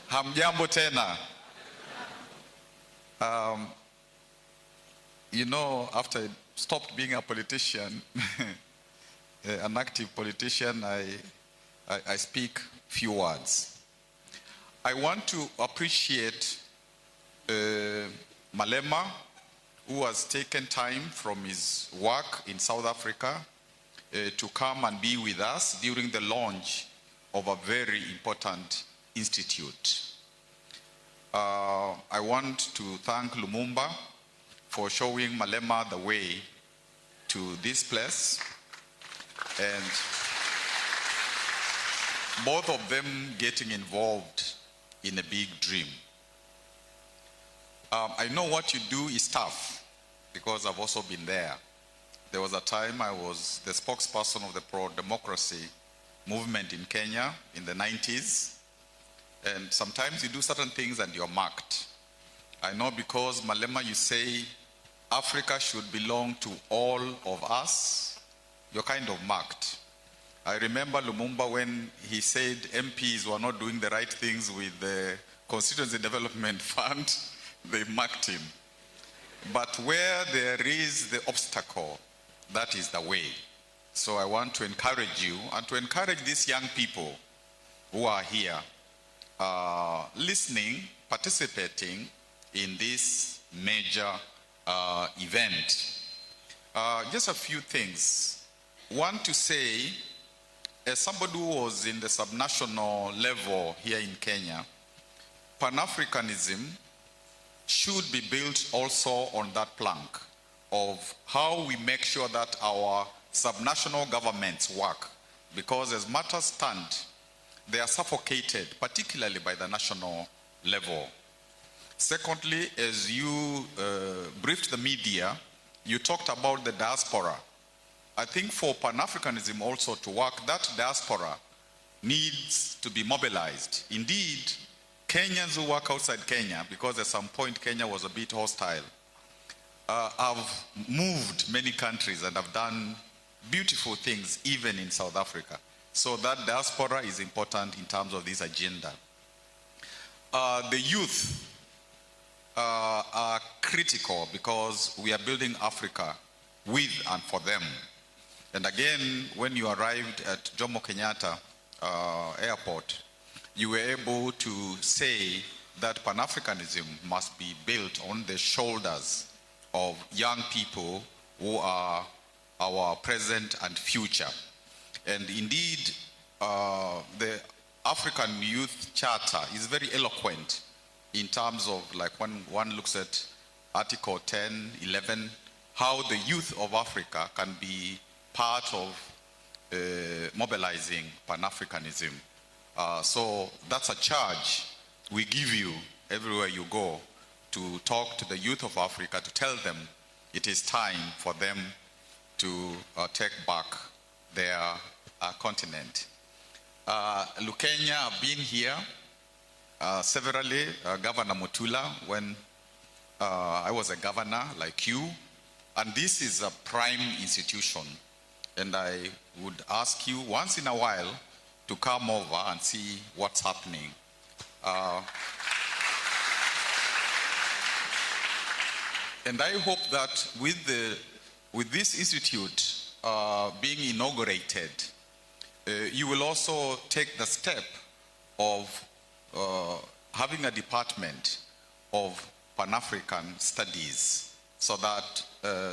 Hamjambo tena. After I stopped being a politician, an active politician, I speak few words. I want to appreciate Malema, who has taken time from his work in South Africa to come and be with us during the launch of a very important institute. I want to thank Lumumba for showing Malema the way to this place, and both of them getting involved in a big dream. I know what you do is tough because I've also been there. There was a time I was the spokesperson of the pro-democracy movement in Kenya in the 90s. And sometimes you do certain things and you're marked. I know because Malema, you say Africa should belong to all of us. You're kind of marked. I remember Lumumba when he said MPs were not doing the right things with the Constituency Development Fund, they marked him. But where there is the obstacle, that is the way. So I want to encourage you and to encourage these young people who are here, listening, participating in this major event. Just a few things. One, to say, as somebody who was in the subnational level here in Kenya, Pan-Africanism should be built also on that plank of how we make sure that our subnational governments work. Because as matters stand, they are suffocated, particularly by the national level. Secondly, as you briefed the media, you talked about the diaspora. I think for Pan-Africanism also to work, that diaspora needs to be mobilized. Indeed, Kenyans who work outside Kenya, because at some point Kenya was a bit hostile, I've moved many countries and I've done beautiful things even in South Africa. So that diaspora is important in terms of this agenda. The youth are critical because we are building Africa with and for them. And again, when you arrived at Jomo Kenyatta airport, you were able to say that Pan-Africanism must be built on the shoulders of young people who are our present and future. And indeed, the African Youth Charter is very eloquent in terms of, like, when one looks at Article 10, 11, how the youth of Africa can be part of mobilizing Pan-Africanism. So that's a charge we give you everywhere you go, to talk to the youth of Africa, to tell them it is time for them to take back their continent. Lukenya have been here severally, Governor Mutula, when I was a governor like you, and this is a prime institution. And I would ask you once in a while to come over and see what's happening. And I hope that with this institute being inaugurated, you will also take the step of having a department of Pan-African studies, so that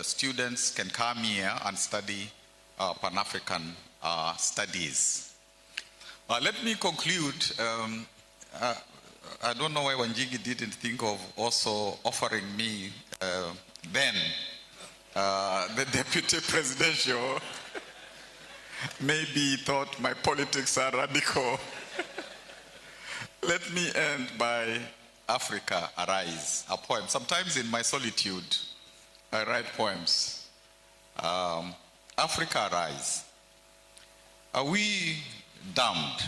students can come here and study Pan-African studies. Let me conclude. I don't know why Wanjigi didn't think of also offering me then the deputy presidential. Maybe he thought my politics are radical. Let me end by Africa Arise, a poem. Sometimes in my solitude, I write poems. Africa Arise. Are we damned?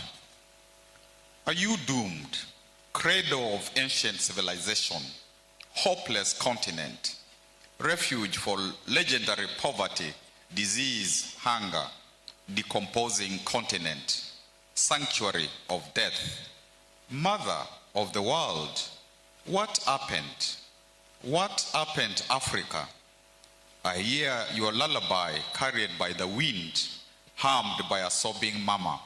Are you doomed? Cradle of ancient civilization, hopeless continent, refuge for legendary poverty, disease, hunger, decomposing continent, sanctuary of death, mother of the world. What happened? What happened, Africa? I hear your lullaby carried by the wind, harmed by a sobbing mama.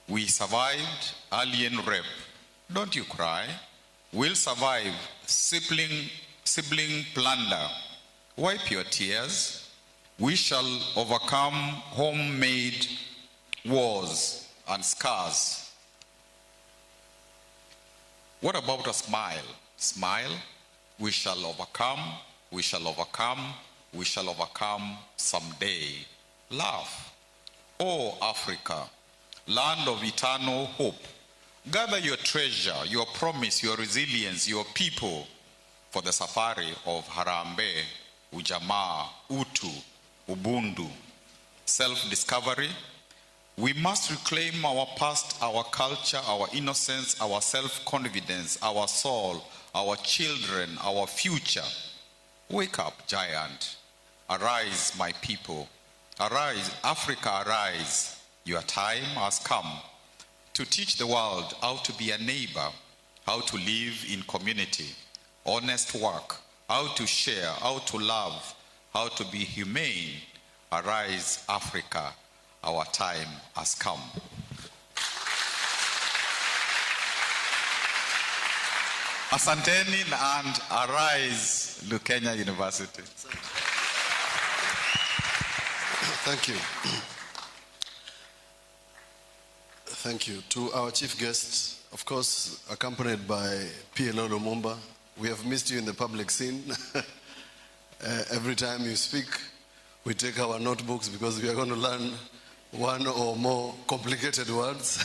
We survived alien rape. Don't you cry. We'll survive sibling plunder. Wipe your tears. We shall overcome homemade wars and scars. What about a smile? Smile. We shall overcome. We shall overcome. We shall overcome someday. Laugh. Oh, Africa, land of eternal hope. Gather your treasure, your promise, your resilience, your people for the safari of Harambee, Ujamaa, Utu, Ubundu. Self-discovery. We must reclaim our past, our culture, our innocence, our self-confidence, our soul, our children, our future. Wake up, giant. Arise, my people. Arise, Africa, arise. Your time has come to teach the world how to be a neighbor, how to live in community, honest work, how to share, how to love, how to be humane. Arise, Africa, our time has come. Asanteni and arise, Lukenya University. Thank you. Thank you. To our chief guest, of course, accompanied by PLO Lumumba. We have missed you in the public scene. Every time you speak, we take our notebooks because we are going to learn one or more complicated words.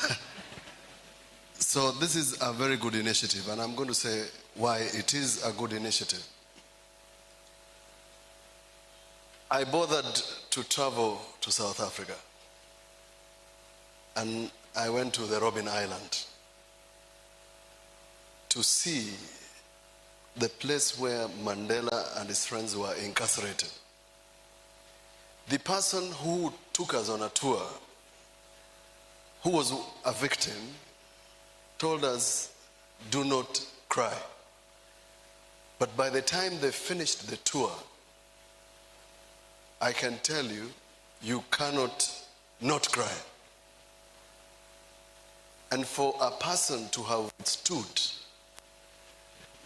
So this is a very good initiative, and I'm going to say why it is a good initiative. I bothered to travel to South Africa, and I went to the Robben Island. to see the place where Mandela and his friends were incarcerated. The person who took us on a tour, who was a victim, told us, do not cry. But by the time they finished the tour, I can tell you, you cannot not cry. And for a person to have stood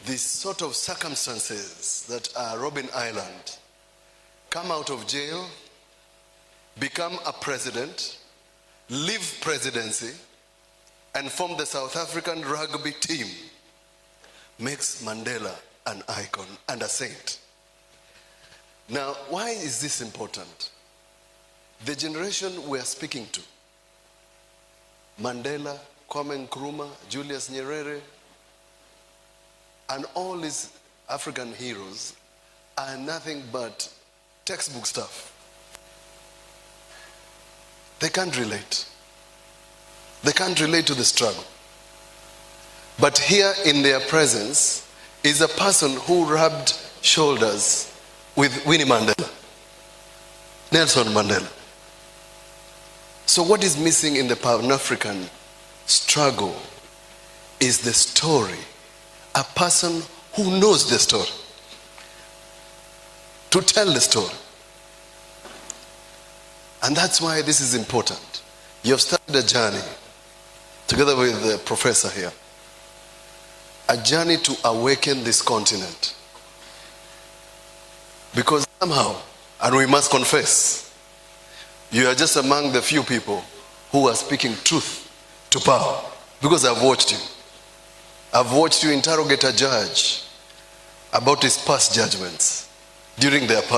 these sort of circumstances that are Robben Island, come out of jail, become a president, leave presidency, and form the South African rugby team, makes Mandela an icon and a saint. Now, why is this important? The generation we are speaking to, Mandela, Kwame Nkrumah, Julius Nyerere, and all these African heroes are nothing but textbook stuff. They can't relate. They can't relate to the struggle. But here in their presence is a person who rubbed shoulders with Winnie Mandela, Nelson Mandela. So what is missing in the Pan-African struggle is the story. A person who knows the story, to tell the story. And that's why this is important. You have started a journey, together with the professor here, a journey to awaken this continent. Because somehow, and we must confess, you are just among the few people who are speaking truth to power. Because I've watched you. I've watched you interrogate a judge about his past judgments during their past.